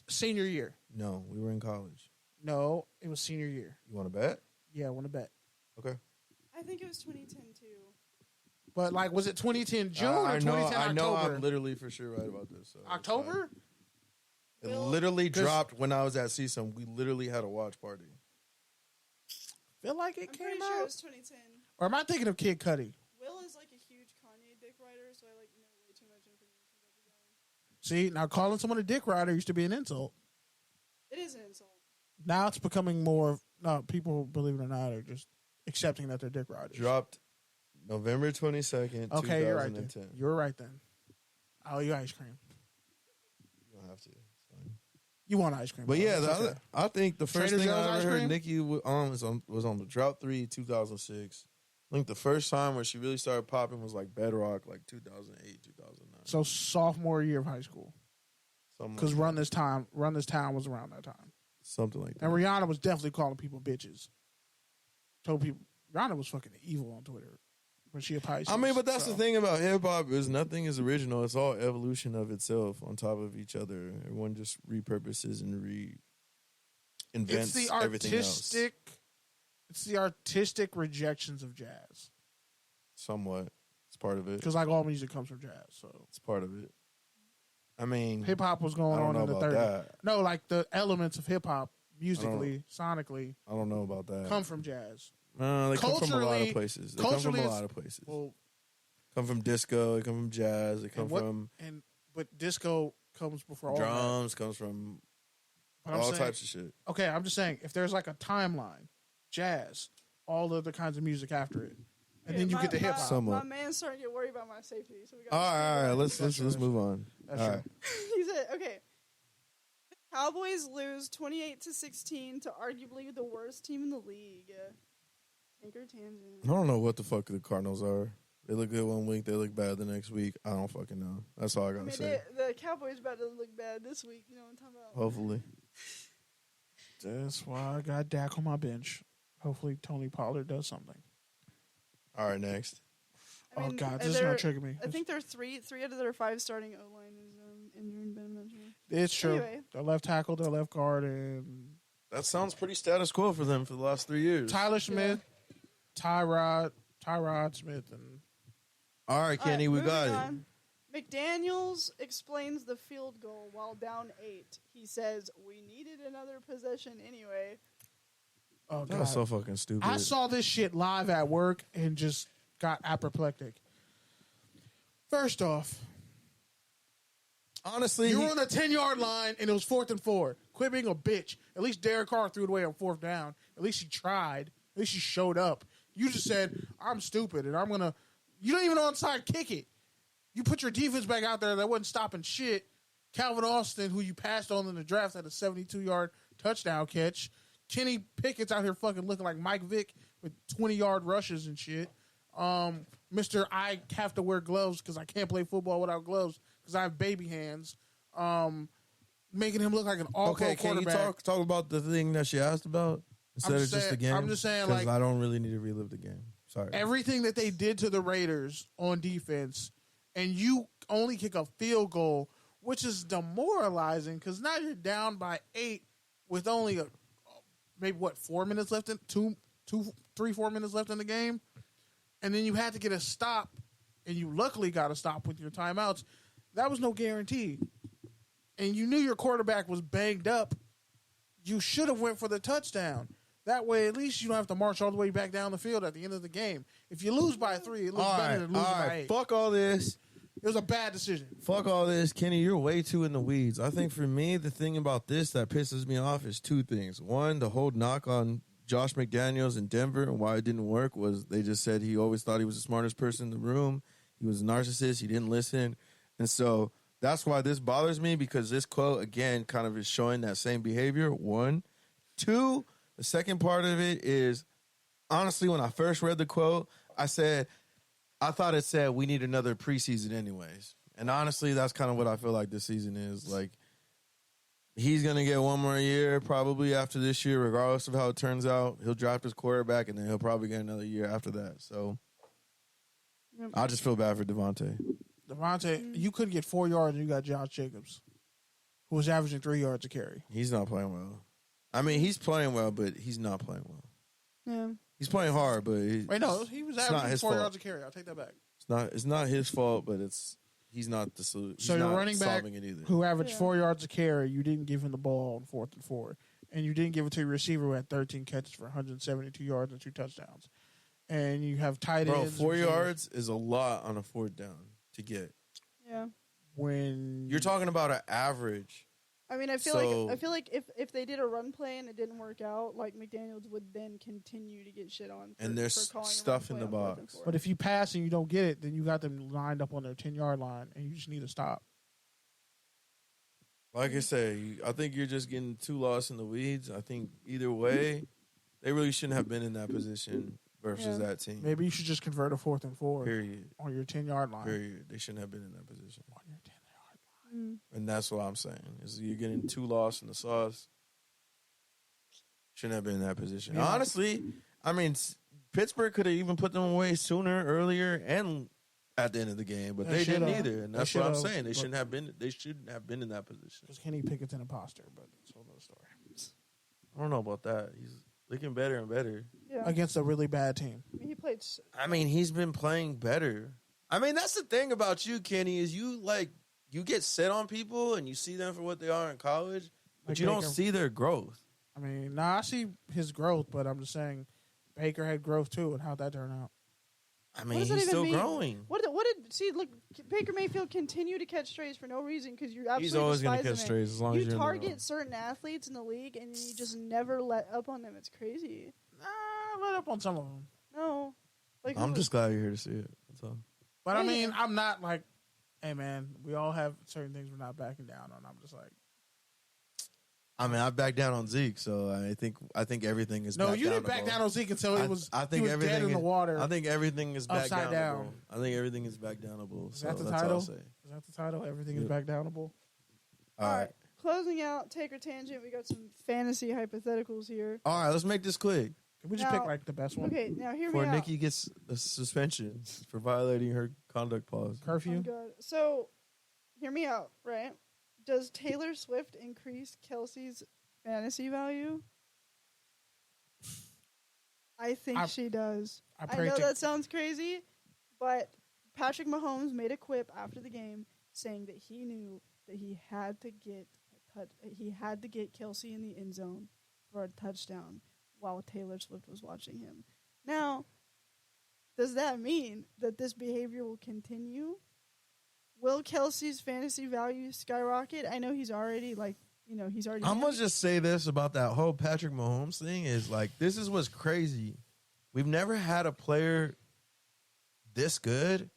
Senior year. No, we were in college. No, it was senior year. You want to bet? Yeah, I want to bet. Okay. I think it was 2010 too. But like, was it 2010 June or 2010 October? I know I'm literally for sure right about this. So October? It literally dropped when I was at CSUN. We literally had a watch party. Feel like it I'm came pretty out. sure it was 2010. Or am I thinking of Kid Cudi? Will is like a huge Kanye dick rider, so I like know way too much information about the guy. See, now calling someone a dick rider used to be an insult. It is an insult. Now it's becoming more. No, people, believe it or not, are just accepting that they're dick riders. Dropped November 22nd, Okay, 2010. you're right then. You're right then. I'll eat ice cream. You don't have to. It's fine. You want ice cream. But though. yeah, It's okay. I think the first Trader thing Joe's I ice ever heard cream? Nicki was on the Drought 3 2006. I think the first time where she really started popping was like Bedrock, like 2008, 2009. So sophomore year of high school. Because Run This Town was around that time. Something like that. And Rihanna was definitely calling people bitches. Told people Rihanna was fucking evil on Twitter. But she a Pisces. I mean, but that's the thing about hip hop is nothing is original. It's all evolution of itself on top of each other. Everyone just repurposes and reinvents everything else. It's the artistic rejections of jazz. Somewhat. It's part of it. Because like all music comes from jazz, so It's part of it. I mean, hip hop was going I don't on in know the about 30s. that. No, like the elements of hip hop, musically, sonically, I don't know about that. come from jazz. They come from a lot Culturally- of places. They come from culturally a it's- lot of places. Well, Come from disco. They come from jazz. They come from but disco comes before all drums. Comes from that. But I'm all saying- types of shit. Okay, I'm just saying if there's like a timeline, jazz, all other kinds of music after it, and then you get to hip hop. Somewhat. My man's starting to get worried about my safety, so we got. All right. Let's move on. That's All true. right. He said, "Okay." The Cowboys lose 28-16 to arguably the worst team in the league. Tinker tangent. I don't know what the fuck the Cardinals are. They look good one week. They look bad the next week. I don't fucking know. That's all I gotta say. The Cowboys about to look bad this week. You know what I'm talking about? Hopefully. That's why I got Dak on my bench. Hopefully Tony Pollard does something. All right, next. I mean, oh God, this is gonna trigger me. I think they're three out of their 5 starting O line is injured. Ben mentioned. It's true. Anyway. Their left tackle, their left guard, and That sounds pretty status quo for them for the last 3 years. Tyler Smith, Tyrod Smith, and All right, Kenny, we moving got it. on. McDaniels explains the field goal while down 8. He says, "We needed another possession anyway." oh That God, was so fucking stupid. I saw this shit live at work and just got apoplectic. First off, Honestly, you were on the 10-yard line and it was 4th and 4. Quit being a bitch. At least Derek Carr threw it away on 4th down. At least he tried. At least he showed up. You just said, I'm stupid and I'm going to... You don't even onside kick it. You put your defense back out there that wasn't stopping shit. Calvin Austin, who you passed on in the draft, had a 72-yard touchdown catch. Kenny Pickett's out here fucking looking like Mike Vick with 20-yard rushes and shit. Mr. I have to wear gloves because I can't play football without gloves because I have baby hands. Making him look like an all-pro quarterback. Can you talk about the thing that she asked about instead of just the game? I'm just saying, because like, I don't really need to relive the game. Sorry. everything that they did to the Raiders on defense, and you only kick a field goal, which is demoralizing because now you're down by 8 with only maybe 4 minutes left in 4 minutes left in the game, and then you had to get a stop, and you luckily got a stop with your timeouts. That was no guarantee, and you knew your quarterback was banged up. You should have went for the touchdown. That way, at least you don't have to march all the way back down the field at the end of the game. If you lose by 3, it looks better than losing by 8. Fuck all this. It was a bad decision. Fuck all this. Kenny, you're way too in the weeds. I think for me, the thing about this that pisses me off is 2 things. One, the whole knock on Josh McDaniels in Denver and why it didn't work was they just said he always thought he was the smartest person in the room. He was a narcissist. He didn't listen. And so that's why this bothers me because this quote, again, kind of is showing that same behavior. 1. 2, the second part of it is, honestly, when I first read the quote, I thought it said we need another preseason anyways. And honestly, that's kind of what I feel like this season is. Like, He's going to get one more year probably after this year, regardless of how it turns out. He'll draft his quarterback, and then he'll probably get another year after that. So I just feel bad for Devontae. You could get 4 yards and you got Josh Jacobs, who was averaging 3 yards a carry. He's not playing well. I mean, he's playing well, but he's not playing well. Yeah. He's playing hard, but He was averaging 4 yards a carry. I'll take that back. It's not his fault, but he's not the solution. So your running back it who averaged 4 yards a carry, you didn't give him the ball on 4th and 4. And you didn't give it to your receiver who had 13 catches for 172 yards and 2 touchdowns. And you have tight ends. 4 yards is a lot on a 4th down to get. Yeah. When you're talking about an average. I mean, I feel like if they did a run play and it didn't work out, like McDaniels would then continue to get shit on. And there's stuff in the box. But if you pass and you don't get it, then you got them lined up on their 10-yard line, and you just need to stop. Like I say, I think you're just getting too lost in the weeds. I think either way, they really shouldn't have been in that position versus that team. Maybe you should just convert a 4th and 4. Period. On your 10-yard line. Period. They shouldn't have been in that position. On your 10-yard line. And that's what I'm saying. Is you're getting too lost in the sauce. Shouldn't have been in that position. Yeah. Honestly, I mean, Pittsburgh could have even put them away sooner, earlier, and at the end of the game, but they didn't either. And that's what I'm saying. They shouldn't have been. They shouldn't have been in that position. Because Kenny Pickett's an imposter, but that's a whole other story. I don't know about that. He's looking better and better against a really bad team. I mean, he played. I mean, he's been playing better. I mean, that's the thing about you, Kenny, is you get set on people and you see them for what they are in college, but you don't see their growth. I mean, I see his growth, but I'm just saying Baker had growth too, and how'd that turn out? I mean, he's still growing. Look, Baker Mayfield continue to catch strays for no reason because you're absolutely he's always going to catch strays as long as you you're target certain athletes in the league and you just never let up on them. It's crazy. I let up on some of them. No, I'm just glad you're here to see it. That's all. But I mean, I'm not like, hey man, we all have certain things we're not backing down on. I'm just like, I mean, I backed down on Zeke, so I think everything is. No, you didn't back down on Zeke until it was. I think everything dead in the water. I think everything is back upside down. I think everything is back downable. Is that the title? Is that the title? Everything is back downable. All right. Closing out, take or tangent. We got some fantasy hypotheticals here. All right, let's make this quick. Can we just pick like the best one? Okay, now hear me out. Before Nikki gets a suspension for violating her conduct policy. Curfew. Oh, God. So, hear me out, right? Does Taylor Swift increase Kelsey's fantasy value? I think she does. I know that sounds crazy, but Patrick Mahomes made a quip after the game saying that he knew that he had to get Kelsey in the end zone for a touchdown while Taylor Swift was watching him. Now, does that mean that this behavior will continue? Will Kelsey's fantasy value skyrocket? I know he's already I'm going to just say this about that whole Patrick Mahomes thing is this is what's crazy. We've never had a player this good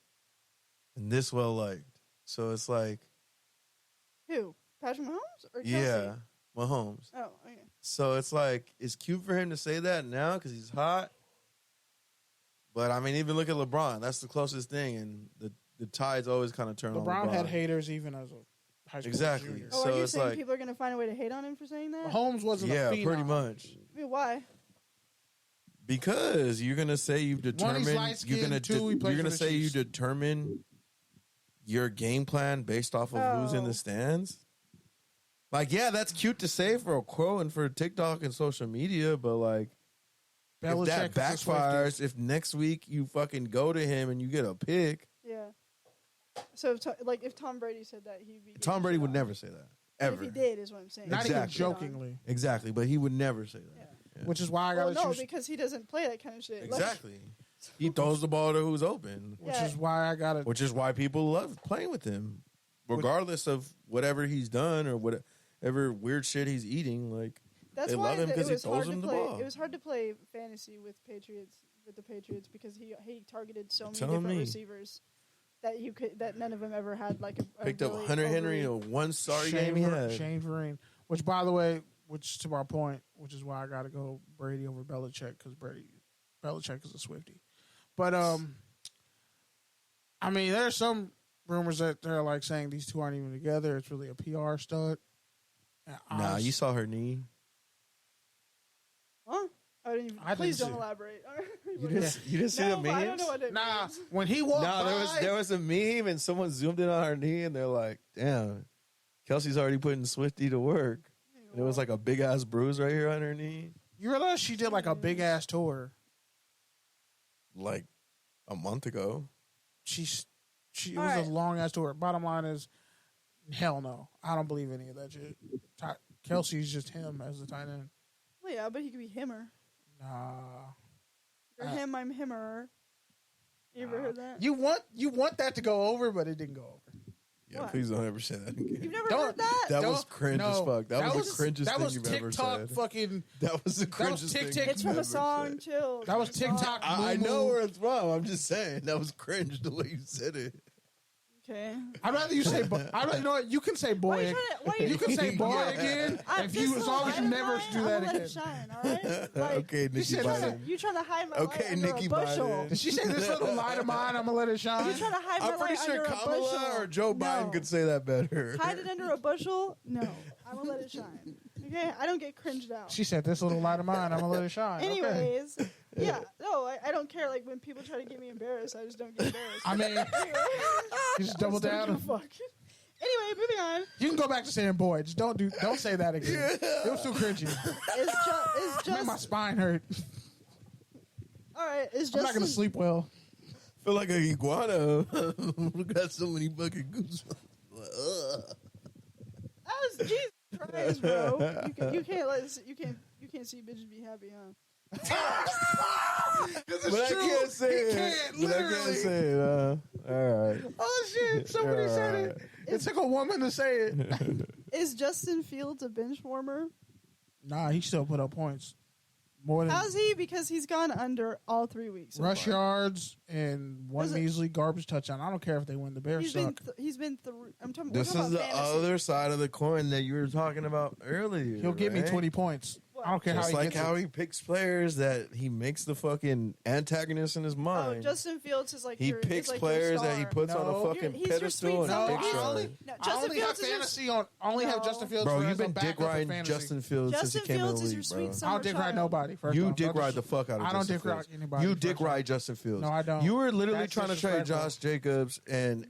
and this well liked. So it's like. Who? Patrick Mahomes or Kelsey? Yeah, Mahomes. Oh, okay. So it's cute for him to say that now because he's hot. But I mean, even look at LeBron. That's the closest thing, and the tides always kind of turn on LeBron. LeBron had haters even as a high school junior. Oh, so are you saying people are going to find a way to hate on him for saying that? Mahomes wasn't a phenom. Yeah, pretty much. I mean, why? Because you're going to say you've determined. You're going to say you determine your game plan based off of who's in the stands. That's cute to say for a quote and for TikTok and social media, but if that backfires, if next week you fucking go to him and you get a pick. Yeah. So, if Tom Brady said that, he'd be. Tom Brady would never say that. Ever. If he did, is what I'm saying. Not even jokingly. Exactly, but he would never say that. Yeah. Which is why I got to choose. Because he doesn't play that kind of shit. Exactly. He throws the ball to who's open. Which is why I got to. Which is why people love playing with him. Regardless of whatever he's done or whatever weird shit he's eating, they love him because he throws them the ball. It was hard to play fantasy with the Patriots because he targeted so many different receivers that none of them ever had a picked up Hunter Henry in one game he had. Shane Vereen, which by the way, which to our point, which is why I got to go Brady over Belichick because Belichick is a Swiftie. But I mean, there's some rumors that they're saying these two aren't even together. It's really a PR stunt. Nah, you saw her knee. Huh? I didn't even. Please don't elaborate. You didn't see the memes? I don't know what it means. When he walked by, there was a meme and someone zoomed in on her knee and they're like, "Damn, Kelsey's already putting Swifty to work." And it was like a big ass bruise right here on her knee. You realize she did like a big ass tour, like a month ago. It was a long ass tour. Bottom line is, hell no, I don't believe any of that shit. Kelsey's just him as the tight end. Well, yeah, but he could be himmer. Nah. You're him, I'm himmer. You ever heard that? You want that to go over, but it didn't go over. Yeah, What? please don't ever say that again. You've never heard that? That was cringe as fuck. That was the cringest thing you've ever TikTok said. fucking. That was the cringest thing. It's from a song, chill. That was TikTok. I know where it's from. I'm just saying that was cringe the way you said it. Okay. I'd rather you say. You know what? You can say boy. You can say boy again. As long as you never do that again. Let it shine, all right? Like, Okay, Nikki Biden. You trying to hide my light under Nikki a bushel. Biden. Did she say this little light of mine? I'm gonna let it shine. You trying to hide my I'm pretty light sure under a Kamala bushel. or Joe Biden could say that better. Hide it under a bushel? No. I'm gonna let it shine. Okay? I don't get cringed out. She said this little light of mine. I'm gonna let it shine. Anyways, yeah. No, I don't care. Like when people try to get me embarrassed, I just don't get embarrassed. I mean, you just double down. Fuck. Anyway, moving on. You can go back to saying boy. Just don't say that again. It was too cringy. It's Made my spine hurt. All right. It's I'm not gonna sleep well. Feel like an iguana. We got so many fucking goosebumps. That was Jesus Christ, bro. You can't see bitches be happy, huh? It's But true. I can't say He it. can't, But I literally. can't say it. All right. Oh shit! Somebody said it. It took a woman to say it. Is Justin Fields a bench warmer? Nah, he still put up points. More than How's he? Because he's gone under all 3 weeks. So rush far. yards and one Does it- measly garbage touchdown. I don't care if they win. The Bears suck. He's been through. I'm talking. This we're is talking the about fantasy. other side of the coin that you were talking about earlier. He'll give me right? 20 points. I don't care Just how he like gets how it. he picks players that he makes the fucking antagonist in his Oh, mind. Justin Fields is like He your, picks is like players your that he star. puts on a No. fucking He's your pedestal sweet and summer picks child. on. No, I Justin only have Fields is your fantasy on. I only have No. Justin Fields. Bro, for you've as a been dick backup in riding fantasy. Justin Fields since Justin he came in Fields the is your league, sweet bro. summer I don't dick ride child. nobody. First You off. dick Don't ride dis- the fuck out of I don't Justin dick ride Fields. anybody. You dick first off. ride Justin Fields. No, I don't. You were literally That's trying to trade disrespectful. Josh Jacobs and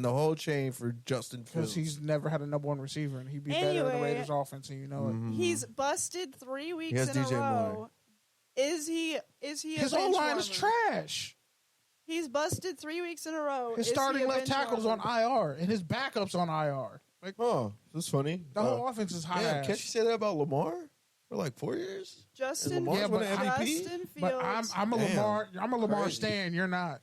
the whole chain for Justin Because Fields. he's never had a number one receiver, and he'd be better in the Anyway. Raiders' offense, and you know it. He's busted 3 weeks has in a DJ row. Moore. Is he? His a O bench line is warmer? trash. He's busted 3 weeks in a row. His Is he starting a left bench tackle's warmer? on IR, and his backup's on IR. Like Oh, that's funny. the whole offense is high Damn, ass. can't you say that about Lamar for like 4 years? Justin, Lamar's Yeah, but winning MVP? Justin But Fields. I'm a Damn. Lamar Crazy. stan. You're not.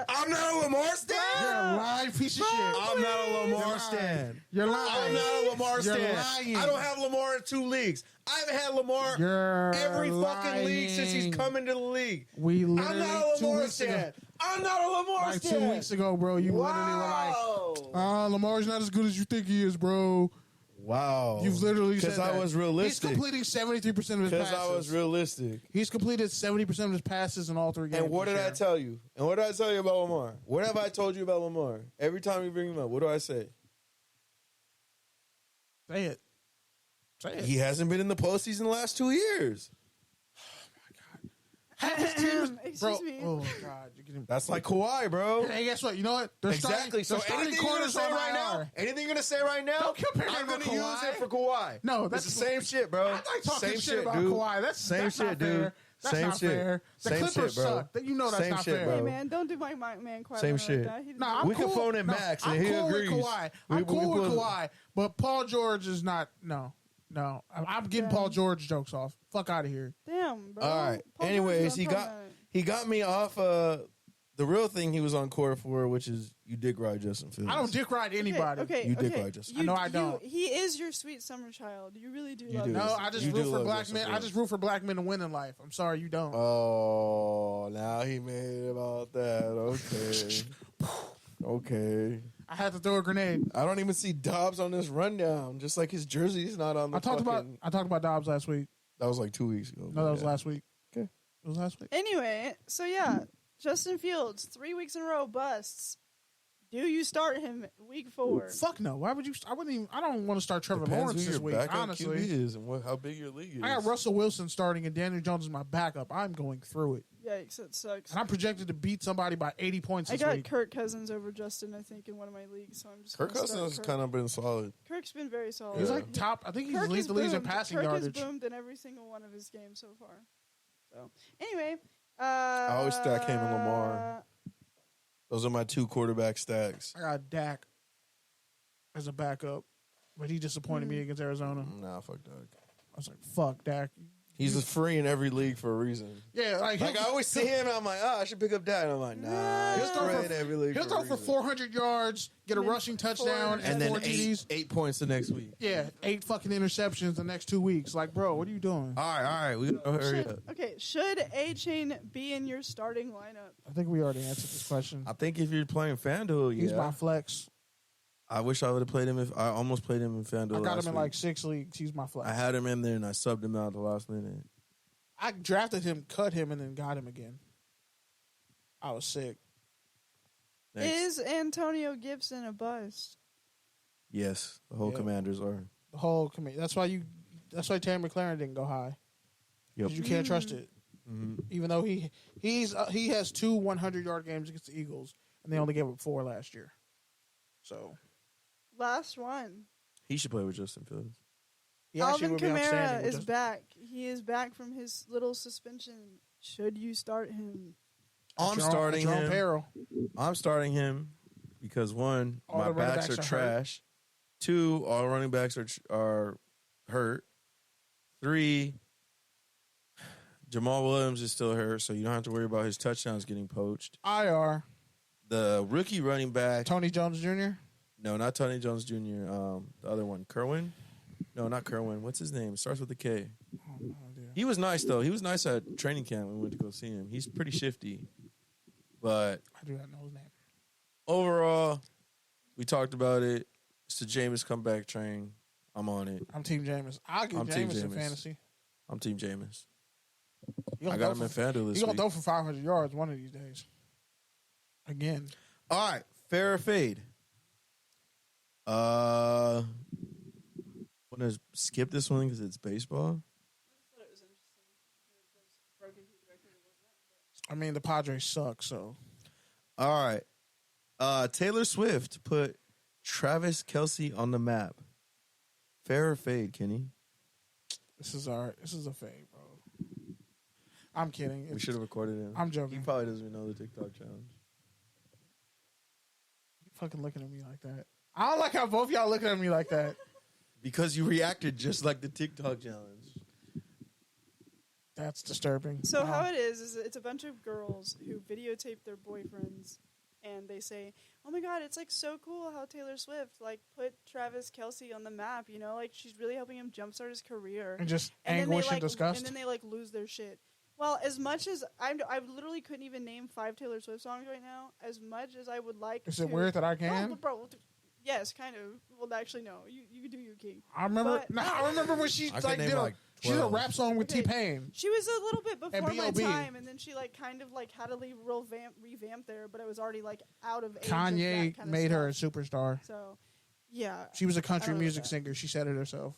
I'm not a Lamar stan. You're a lying piece of shit. I'm not a You're Lamar lying. stan. You're lying. I'm not a Lamar You're stan. lying. I don't have Lamar in 2 leagues. I haven't had Lamar You're every fucking league since he's lying. come into the league. We I'm literally not a 2 Lamar weeks ago. stan. I'm not a Lamar Like stan. 2 weeks ago, bro, you literally were like, Lamar's not as good as you think he is, bro. Wow. You've literally said Because that. I was realistic. He's completing 73% of his Because passes. I was realistic. He's completed 70% of his passes in all 3 games. And what did this I year. tell you? And what did I tell you about Lamar? What have I told you about Lamar? Every time you bring him up, what do I say? Say it. Say it. He hasn't been in the postseason the last 2 years. Excuse me. Oh, God. You're getting... That's like Kawhi, bro. Hey, guess what? You know what? They're Exactly. So starting anything you're gonna corners say on right now, IR. anything you're gonna say right now, Don't compare I'm him to gonna use Kawhi. it for Kawhi. No, It's that's the same shit, bro. I'm not talking Same shit about dude. Kawhi. That's same that's shit, not dude. fair. That's Same not shit. fair. The Same Clippers shit, bro. suck. You know that's Same not shit, fair. bro. Hey man, don't do my man quiet. Same like shit. that. He No, I'm We cool. can phone in No, Max, and I'm he cool agrees. with Kawhi. We- I'm cool we with put- Kawhi, but Paul George is not. No. I'm getting Paul George jokes off. Fuck out of here. Damn, bro. All right. Paul George Anyways, is he unproblematic. got me off the real thing he was on court for, which is you dick ride Justin Fields. I don't dick ride anybody. Okay, You okay. dick ride Justin. I know I don't. He is your sweet summer child. You really do love do. him. No, I just You do root for love black Justin men. I Fields. just root for black men to win in life. I'm sorry, you don't. Oh, now he made it about that. Okay. Okay. I had to throw a grenade. I don't even see Dobbs on this rundown. Just like his jersey's not on the I talked fucking... about Dobbs last week. That was like 2 weeks ago. No, that was Yeah. last week. Okay. It was last week. Anyway, so yeah, Justin Fields, 3 weeks in a row busts. Do you start him week 4? Fuck no. Why would you? I wouldn't even. I don't want to start Trevor Depends Lawrence who this your week. backup Honestly, QB is and how big your league is. I got Russell Wilson starting and Daniel Jones is my backup. I'm going through it, Yikes, that sucks. and I'm projected to beat somebody by 80 points I this got week. Kirk Cousins over Justin, I think, in one of my leagues, so I'm just Kirk gonna start Cousins has Kirk. kind of been solid. Kirk's been very solid. He's Yeah. like top. I think he's Kirk leads has the leagues in boomed. passing Kirk yardage. has boomed in every single one of his games so far. So anyway, I always stack him and Lamar. Those are my 2 quarterback stacks. I got Dak as a backup, but he disappointed me against Arizona. Nah, fuck Doug. I was like, fuck Dak. He's free in every league for a reason. Yeah, like Like I always see him, and I'm like, I should pick up Dak. And I'm like, nah, He'll he's throw free for- in every league. He'll for throw a for reason. 400 yards, get a And then rushing touchdown, And then 4 TDs. 8 points the next week. Yeah, 8 fucking interceptions the next 2 weeks. Like, bro, what are you doing? All right, we gotta hurry up. Should A-Chain be in your starting lineup? I think we already answered this question. I think if you're playing FanDuel, He's yeah. my flex. I wish I would have played him. If I almost played him in FanDuel. I got last him in week. like 6 leagues. He's my flex. I had him in there and I subbed him out at the last minute. I drafted him, cut him, and then got him again. I was sick. Next. Is Antonio Gibson a bust? Yes, the whole Yeah. Commanders are. The whole committee. That's why Terry McLaren didn't go high. Yep. 'Cause you can't trust it. Mhm. Even though he has 2 100-yard games against the Eagles, and they only gave up 4 last year. So Last one. He should play with Justin Fields. he actually Alvin would be outstanding. Kamara with is just- back. He is back from his little suspension. Should you start him? I'm Jerome- starting Jerome him. Perrill. I'm starting him because 1, All my the running backs backs are are trash. 2, all running backs are hurt. 3, Jamal Williams is still hurt, so you don't have to worry about his touchdowns getting poached. IR. The rookie running back, Tony Jones Jr. no, not Tony Jones Jr. The other one, Kerwin. No, not Kerwin. What's his name? It starts with a K. Oh, no idea. He was nice though. He was nice at training camp when we went to go see him. He's pretty shifty, but I do not know his name. overall, we talked about it. It's the Jameis comeback train. I'm on it. I'm Team Jameis. I'll give I'm Team Jameis in Jameis. fantasy. I'm Team Jameis. He gonna I got throw him in for- FanDuel He's this gonna week. throw for 500 yards one of these days. Again. All right, fair or fade. Want to skip this one because it's baseball. I mean, the Padres suck, so. All right. Taylor Swift put Travis Kelce on the map. Fair or fade, Kenny? This is a fade, bro. I'm kidding. We should have recorded him. I'm He joking. probably doesn't even know the TikTok challenge. You fucking looking at me like that. I don't like how both y'all looking at me like that. Because you reacted just like the TikTok challenge. That's disturbing. So how it is it's a bunch of girls who videotape their boyfriends, and they say, "Oh my God, it's like so cool how Taylor Swift like put Travis Kelce on the map. You know, like she's really helping him jumpstart his career." And just And then anguish they, and disgust. And then they like lose their shit. Well, as much as I literally couldn't even name 5 Taylor Swift songs right now. As much as I would like. Is to, it weird that I No, can? but bro. Yes, kind of. Well, actually, no. You do your king. I remember. But- I remember when she I could like name did like she did a 12. rap song with Okay. T-Pain. She was a little bit before my B.O.B.. time, and then she like kind of like had to leave revamp there, but I was already like out of age. of Kanye that kind of made her a stuff. superstar. So, yeah, She was a I country don't know music about singer. She said it herself.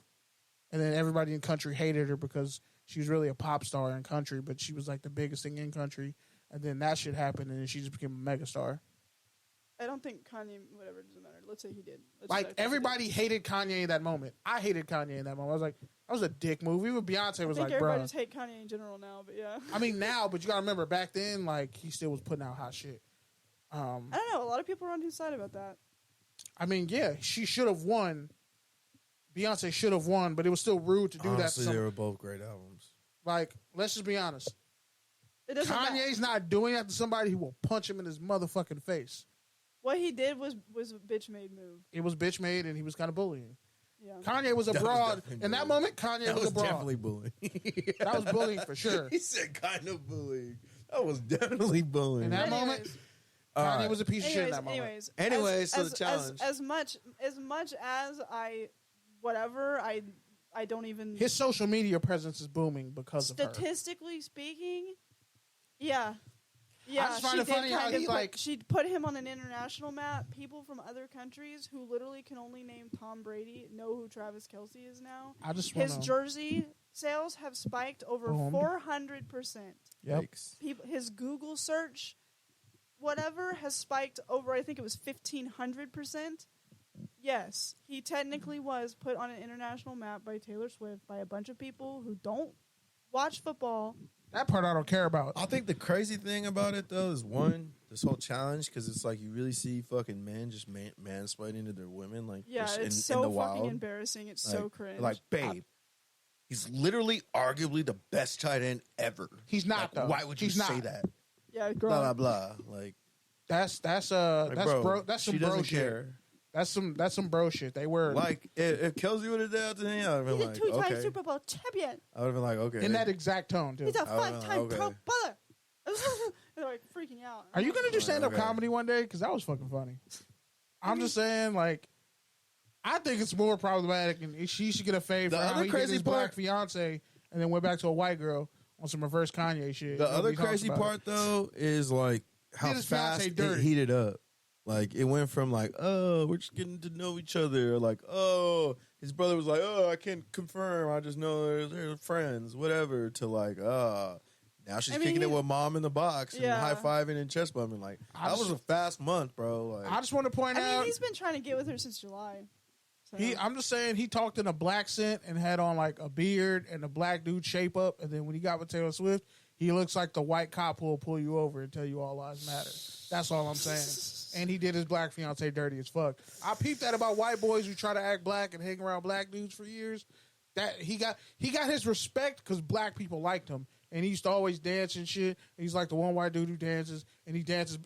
And then everybody in country hated her because she was really a pop star in country, but she was like the biggest thing in country. And then that shit happened, and then she just became a megastar. I don't think Kanye. Whatever, doesn't matter. Let's say he did. Let's Like, just say he everybody hated Kanye in that moment. I hated Kanye in that moment. I was like, that was a dick move. Even Beyonce did. was I think like, bruh. everybody just hate Kanye in general now, but yeah. I mean, now, but you gotta remember, back then, like, he still was putting out hot shit. I don't know. A lot of people are on his side about that. I mean, yeah, she should have won. Beyonce should have won, but it was still rude to do Honestly, that. they were both great albums. Like, let's just be honest. It doesn't matter. Kanye's not doing that to somebody who will punch him in his motherfucking face. What he did was a bitch made move. It was bitch made, and he was kind of bullying. Yeah. Kanye was a That was broad. definitely In that bullying. moment, Kanye That was a was broad. definitely bullying. That was bullying for sure. He said kind of bullying. That was definitely bullying. In that Anyways. moment, All Kanye right. was a piece of shit in that moment. Anyways, so the challenge. As much as I don't even His social media presence is booming because of her. statistically speaking, yeah. Yeah, just find she it funny did how kind of he's like, she put him on an international map. People from other countries who literally can only name Tom Brady know who Travis Kelce is now. I just His want to. jersey sales have spiked over Boom. 400%. Yep. Yikes. His Google search, whatever, has spiked over. I think it was 1,500%. Yes, he technically was put on an international map by Taylor Swift by a bunch of people who don't watch football. That part I don't care about. I think the crazy thing about it though is one, this whole challenge, because it's like you really see fucking men just mansplaining to their women, like Yeah, just it's in so the fucking wild. embarrassing. It's Like, so cringe. Like, babe, he's literally arguably the best tight end ever. He's not Like, though. why would you He's say not. that? yeah, girl. Blah blah blah. Like That's bro, that's some she bro doesn't shit. care. That's some bro shit. They were Like if Kelsey would have done that to me, I'd have been He's a like, two-time okay. Super Bowl champion. I would have been like, okay. in that exact tone too. He's a I don't know, five-time okay. Pro Bowler. They're like freaking out. Are you gonna do stand up Okay. comedy one day? Because that was fucking funny. I'm just saying, like, I think it's more problematic, and she should get a fade The for how other he crazy did his part- black fiance and then went back to a white girl on some reverse Kanye shit. The other Nobody talks crazy about it. part though is like how Did his fast fiance it dirty. heated up. Like it went from like, oh, we're just getting to know each other. Like, oh, his brother was like, oh, I can't confirm. I just know they're friends, whatever. To like, now she's I mean, kicking it he- with mom in the box and Yeah. high fiving and chest bumping. Like I that just- was a fast month, bro. Like, I just want to point I mean, out, he's been trying to get with her since July. So. I'm just saying he talked in a black scent and had on like a beard and a black dude shape up, and then when he got with Taylor Swift, he looks like the white cop who will pull you over and tell you all lives matter. That's all I'm saying. And he did his black fiance dirty as fuck. I peeped that about white boys who try to act black and hang around black dudes for years. That he got his respect because black people liked him, and he used to always dance and shit. He's like the one white dude who dances, and he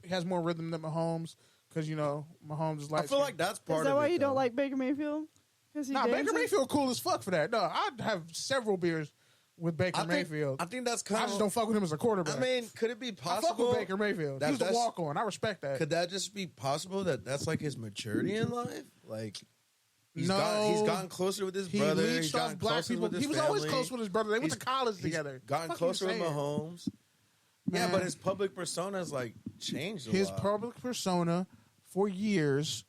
has more rhythm than Mahomes because Mahomes is like. I feel like that's part Is that of why it, you don't though. like Baker Mayfield? Because he Baker dances? Mayfield cool as fuck for that. No, I'd have several beers with Baker I think, Mayfield. I think that's kind I of. just don't fuck with him as a quarterback. I mean, could it be I fuck possible? with Baker Mayfield. He was a that's- walk on. I respect that. Could that just be possible that that's like his maturity in life? Like he's No. gotten closer with his He brother. leached He's off gotten black closer people. with his He was always family. close with his brother. They went to college He's together. Gotten Fuck closer you with saying? Mahomes. Man. Yeah, but his public persona's like changed a His lot. public persona for years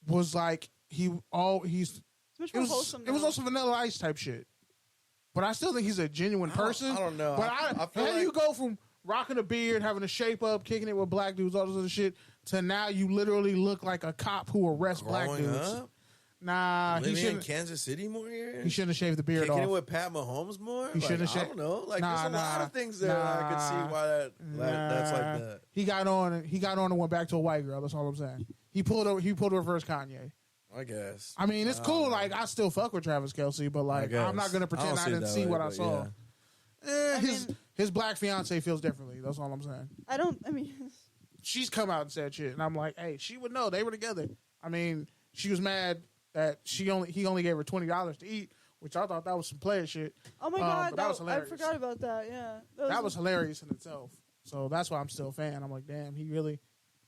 was like he's. It's much It more was, wholesome. it was now. also Vanilla Ice type shit. But I still think he's a genuine person. I don't know. But I feel how like- you go from rocking a beard, having a shape up, kicking it with black dudes, all this other shit, to now you literally look like a cop who arrests black Growing dudes. up, Nah, he living in shouldn't. Kansas City more years. He shouldn't have shaved the beard Kicking off. it with Pat Mahomes more. He shouldn't have I sha- don't know. Like Nah, there's a lot nah, of things there I could see why that's like Nah. that. He got on and went back to a white girl. That's all I'm saying. He pulled a reverse Kanye. I guess. I mean, it's cool. Like I still fuck with Travis Kelce, but like guess. I'm not gonna I pretend don't I see it didn't that see way, what I but saw. yeah. His black fiance feels differently. That's all I'm saying. I mean, She's come out and said shit, and I'm like, hey, she would know. They were together. I mean, she was mad that he only gave her $20 to eat, which I thought that was some player shit. oh my but god, that was I hilarious. forgot about that. Yeah, That was hilarious in itself. So that's why I'm still a fan. I'm like, damn,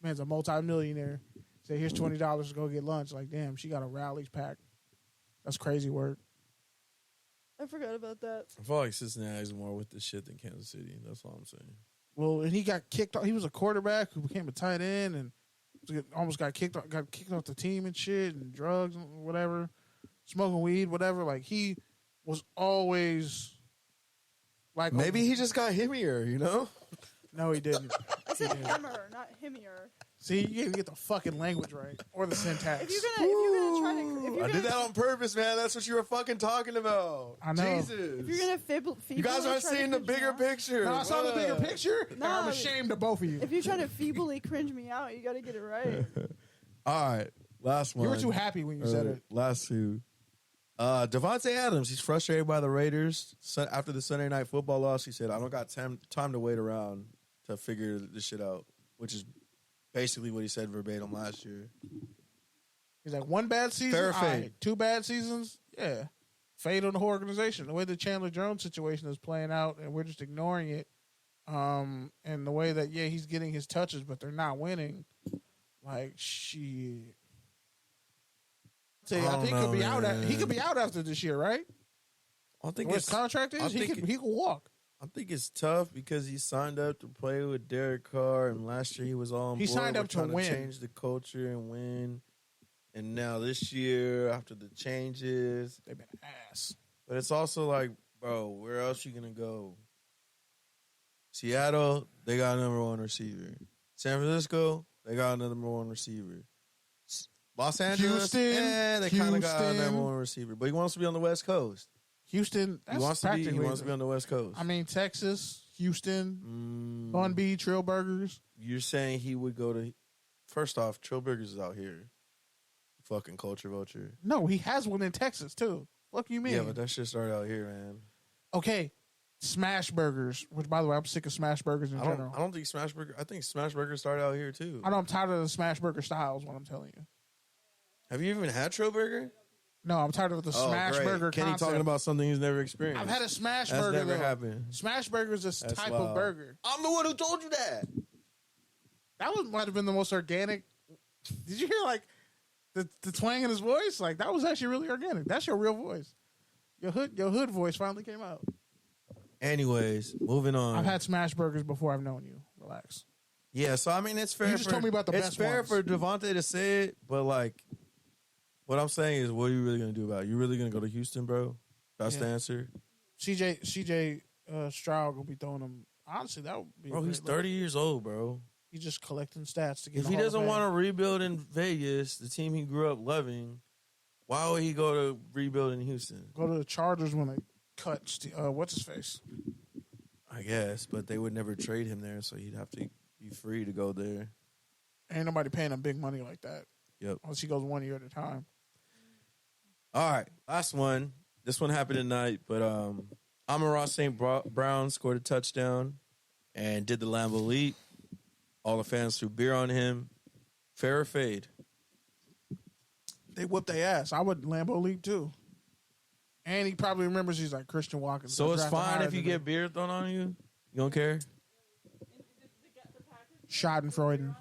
man's a multi-millionaire. Say, here's $20 to go get lunch. Like, damn, she got a Rally's pack. That's crazy work. I forgot about that. I feel like Cincinnati's more with this shit than Kansas City. That's all I'm saying. Well, and he got kicked off. He was a quarterback who became a tight end and almost got kicked off the team and shit and drugs and whatever, smoking weed, whatever. Like he was always like Maybe he just got himmier, you know? No, he didn't. I said himmer, not himmier. See, you didn't get the fucking language right or the syntax. If you're gonna try to, if you're I gonna, did that on purpose, man. That's what you were fucking talking about. I know. Jesus. if you're gonna feeble, You guys aren't seeing the bigger picture. No, I saw the What bigger up? picture, and I'm No, ashamed of both of you. if you're trying to feebly cringe me out, you got to get it right. All right. Last one. You were too happy when you said it. Last two. Devontae Adams, he's frustrated by the Raiders. After the Sunday Night Football loss, he said, I don't got time to wait around to figure this shit out, which is basically what he said verbatim last year. He's like, one bad season, Fair all fade. right. 2 bad seasons, yeah. Fade on the whole organization. The way the Chandler Jones situation is playing out, and we're just ignoring it, and the way that, he's getting his touches, but they're not winning. Like, shit. I think he could be out after this year, right? I think What his contract is, he could walk. I think it's tough because he signed up to play with Derek Carr, and last year he was all on He board. signed up We're to trying win. change the culture and win. And now this year, after the changes, They've been ass. but it's also like, bro, where else you gonna go? Seattle, they got a number one receiver. San Francisco, they got a number one receiver. Los Angeles, Houston, they kind of got a Houston. number one receiver, but he wants to be on the West Coast. Houston, that's He wants to practically be on the West Coast. I mean, Texas, Houston, Bun B, Trill Burgers. You're saying he would go to? First off, Trill Burgers is out here. Fucking culture vulture. No, he has one in Texas too. What you mean? Yeah, but that shit started out here, man. Okay, Smash Burgers. Which, by the way, I'm sick of Smash Burgers in general. I don't think Smash Burger. I think Smash Burger started out here too. I know I'm tired of the Smash Burger style. Is what I'm telling you. Have you even had Trill Burger? No, I'm tired of the Smash Burger Kenny concept. talking about something he's never experienced. I've had a Smash That's Burger. never though. happened. Smash Burger is a That's type wild. of burger. I'm the one who told you that. That might have been the most organic. Did you hear like the twang in his voice? Like that was actually really organic. That's your real voice. Your hood voice finally came out. Anyways, moving on. I've had Smash Burgers before. I've known you. Relax. Yeah, so I mean, it's fair. You just told me about the It's best fair ones. for Devontae to say it, but like, what I'm saying is, what are you really gonna do about it? You really gonna go to Houston, bro? That's the Yeah. answer. CJ Stroud will be throwing him. Honestly, that would be. Bro, he's 30 years old, bro. He's just collecting stats to get. If he doesn't want to rebuild in Vegas, the team he grew up loving, why would he go to rebuild in Houston? go to the Chargers when they cut what's his face. I guess, but they would never trade him there, so he'd have to be free to go there. Ain't nobody paying him big money like that. Yep. Unless he goes 1 year at a time. All right, last one. This one happened tonight, but Amon-Ra St. Brown scored a touchdown and did the Lambeau Leap. All the fans threw beer on him. Fair or fade? They whooped their ass. I would Lambeau Leap too. And he probably remembers he's like Christian Watkins. So it's fine if you get beer thrown on you? You don't care? Schadenfreude.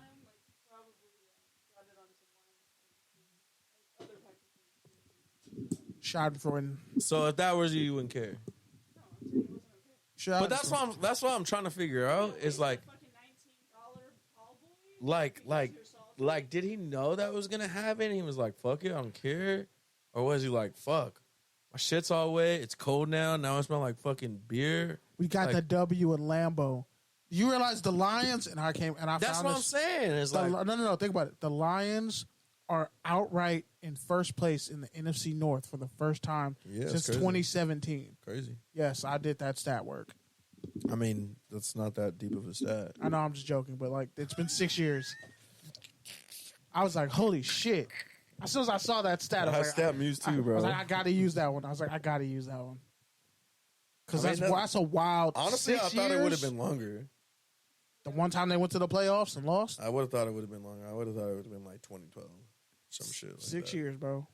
Schadenfreude. So if that was you wouldn't care. But that's what I'm trying to figure out. Is like did he know that was gonna happen? He was like, fuck it, I don't care. Or was he like, fuck, my shit's all wet, it's cold now I smell like fucking beer. We got like, the W in Lambeau. You realize the Lions, and I that's found what I'm this. saying. It's The, like, no. Think about it. The Lions are outright in first place in the NFC North for the first time since crazy. 2017. Crazy. Yes, I did that stat work. I mean, that's not that deep of a stat. I know I'm just joking, but like it's been 6 years. I was like, holy shit. As soon as I saw that stat, I was That like, stat moves too, I bro. was like, I gotta use that one. Because I mean, that's a wild. Honestly, 6 I thought it would have years. been longer. The one time they went to the playoffs and lost. I would have thought it would have been longer. I would have thought it would have been like 2012. Some shit like 6 that. years, bro.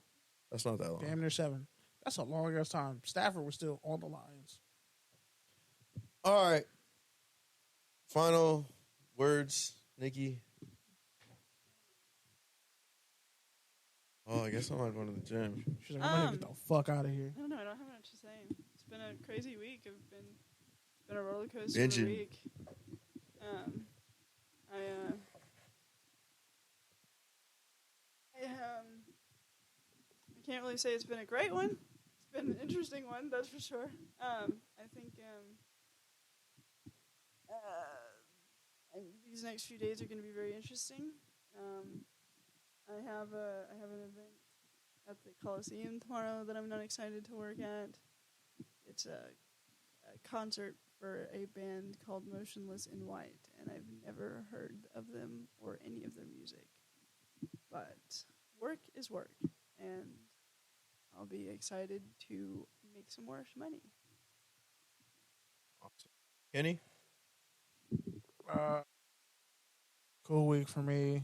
That's not that long. Damn near 7. That's a long ass time. Stafford was still on the Lions. All right. Final words, Nikki. Oh, I guess I'm not going to the gym. She's like, I'm gonna get the fuck out of here. I don't know. I don't have much to say. It's been a crazy week. It's been a roller coaster Binging. week. I can't really say it's been a great one. It's been an interesting one, that's for sure. I think these next few days are going to be very interesting. I have an event at the Coliseum tomorrow that I'm not excited to work at. It's a concert for a band called Motionless in White, and I've never heard of them or any of their music. But work is work, and I'll be excited to make some more money. Awesome. Kenny? Cool week for me.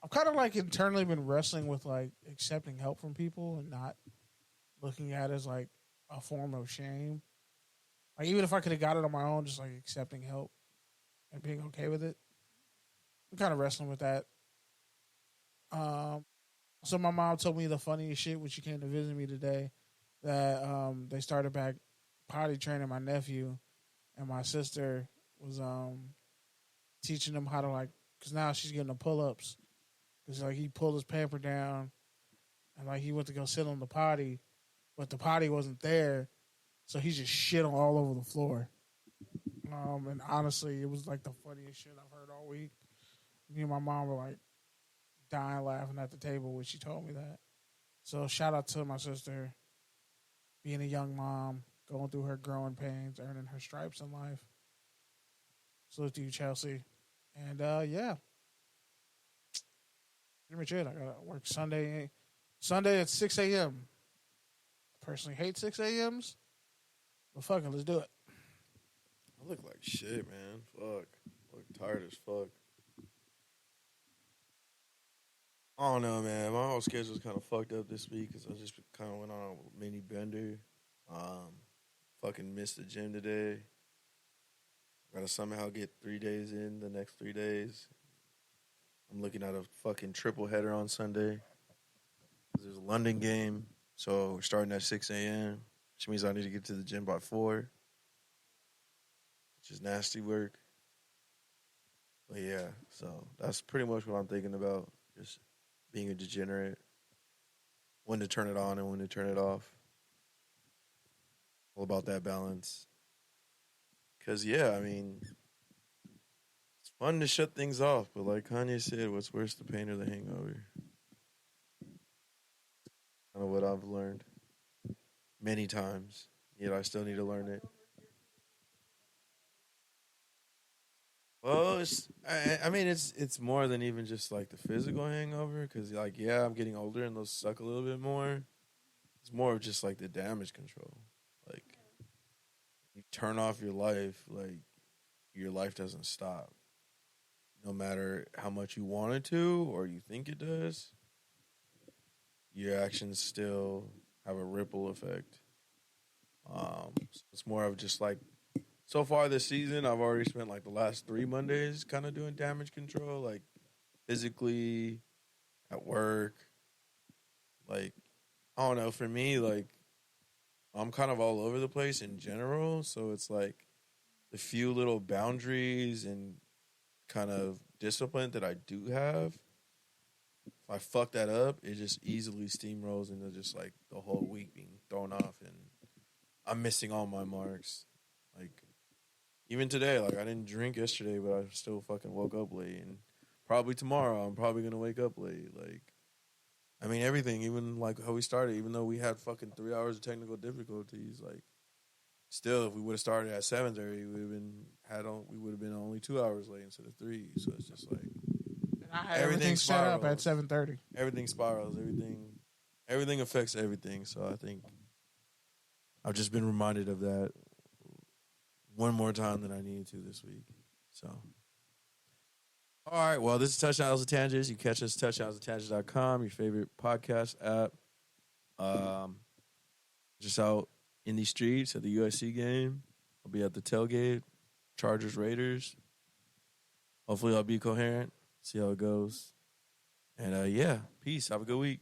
I've kind of like internally been wrestling with like accepting help from people and not looking at it as like a form of shame. Like even if I could have got it on my own, just like accepting help and being okay with it. I'm kind of wrestling with that. So my mom told me the funniest shit when she came to visit me today, that they started back potty training my nephew, and my sister was teaching him how to like, because now she's getting the pull-ups. Because like he pulled his pamper down, and like he went to go sit on the potty, but the potty wasn't there, so he just shit all over the floor. And honestly, it was like the funniest shit I've heard all week. Me and my mom were like dying laughing at the table when she told me that. So shout out to my sister, being a young mom, going through her growing pains, earning her stripes in life. Salute to you, Chelsea. And yeah, pretty much it. I gotta work Sunday at 6 a.m. I personally hate 6 a.m.s, but fuck it, let's do it. I look like shit, man. Fuck. I look tired as fuck. I don't know, man. My whole schedule's kind of fucked up this week because I just kind of went on a mini bender. Fucking missed the gym today. Gotta somehow get 3 days in the next 3 days. I'm looking at a fucking triple header on Sunday. There's a London game, so we're starting at 6 a.m., which means I need to get to the gym by 4, which is nasty work. But yeah, so that's pretty much what I'm thinking about. Just being a degenerate. When to turn it on and when to turn it off. All about that balance. Because, yeah, I mean, it's fun to shut things off. But like Kanye said, what's worse, the pain or the hangover? Kind of what I've learned many times. Yet I still need to learn it. Well, I mean, it's more than even just like the physical hangover. Because, like, yeah, I'm getting older and those suck a little bit more. It's more of just like the damage control. Like, you turn off your life, like, your life doesn't stop. No matter how much you want it to or you think it does, your actions still have a ripple effect. So it's more of just like, so far this season, I've already spent like the last 3 Mondays kind of doing damage control, like physically, at work. Like, I don't know, for me, like, I'm kind of all over the place in general. So it's like the few little boundaries and kind of discipline that I do have, if I fuck that up, it just easily steamrolls into just like the whole week being thrown off and I'm missing all my marks. Like, even today, like, I didn't drink yesterday, but I still fucking woke up late. And probably tomorrow, I'm probably going to wake up late. Like, I mean, everything, even like how we started, even though we had fucking 3 hours of technical difficulties, like, still, if we would have started at 7:30, we would have been only 2 hours late instead of 3. So it's just like, And I had everything set up at 7:30. Everything spirals. Everything affects everything. So I think I've just been reminded of that one more time than I needed to this week. So, all right. Well, this is Touchdowns and Tangents. You catch us at touchdownsandtangents.com, your favorite podcast app. Just out in these streets at the USC game. I'll be at the tailgate, Chargers, Raiders. Hopefully I'll be coherent, see how it goes. And, yeah, peace. Have a good week.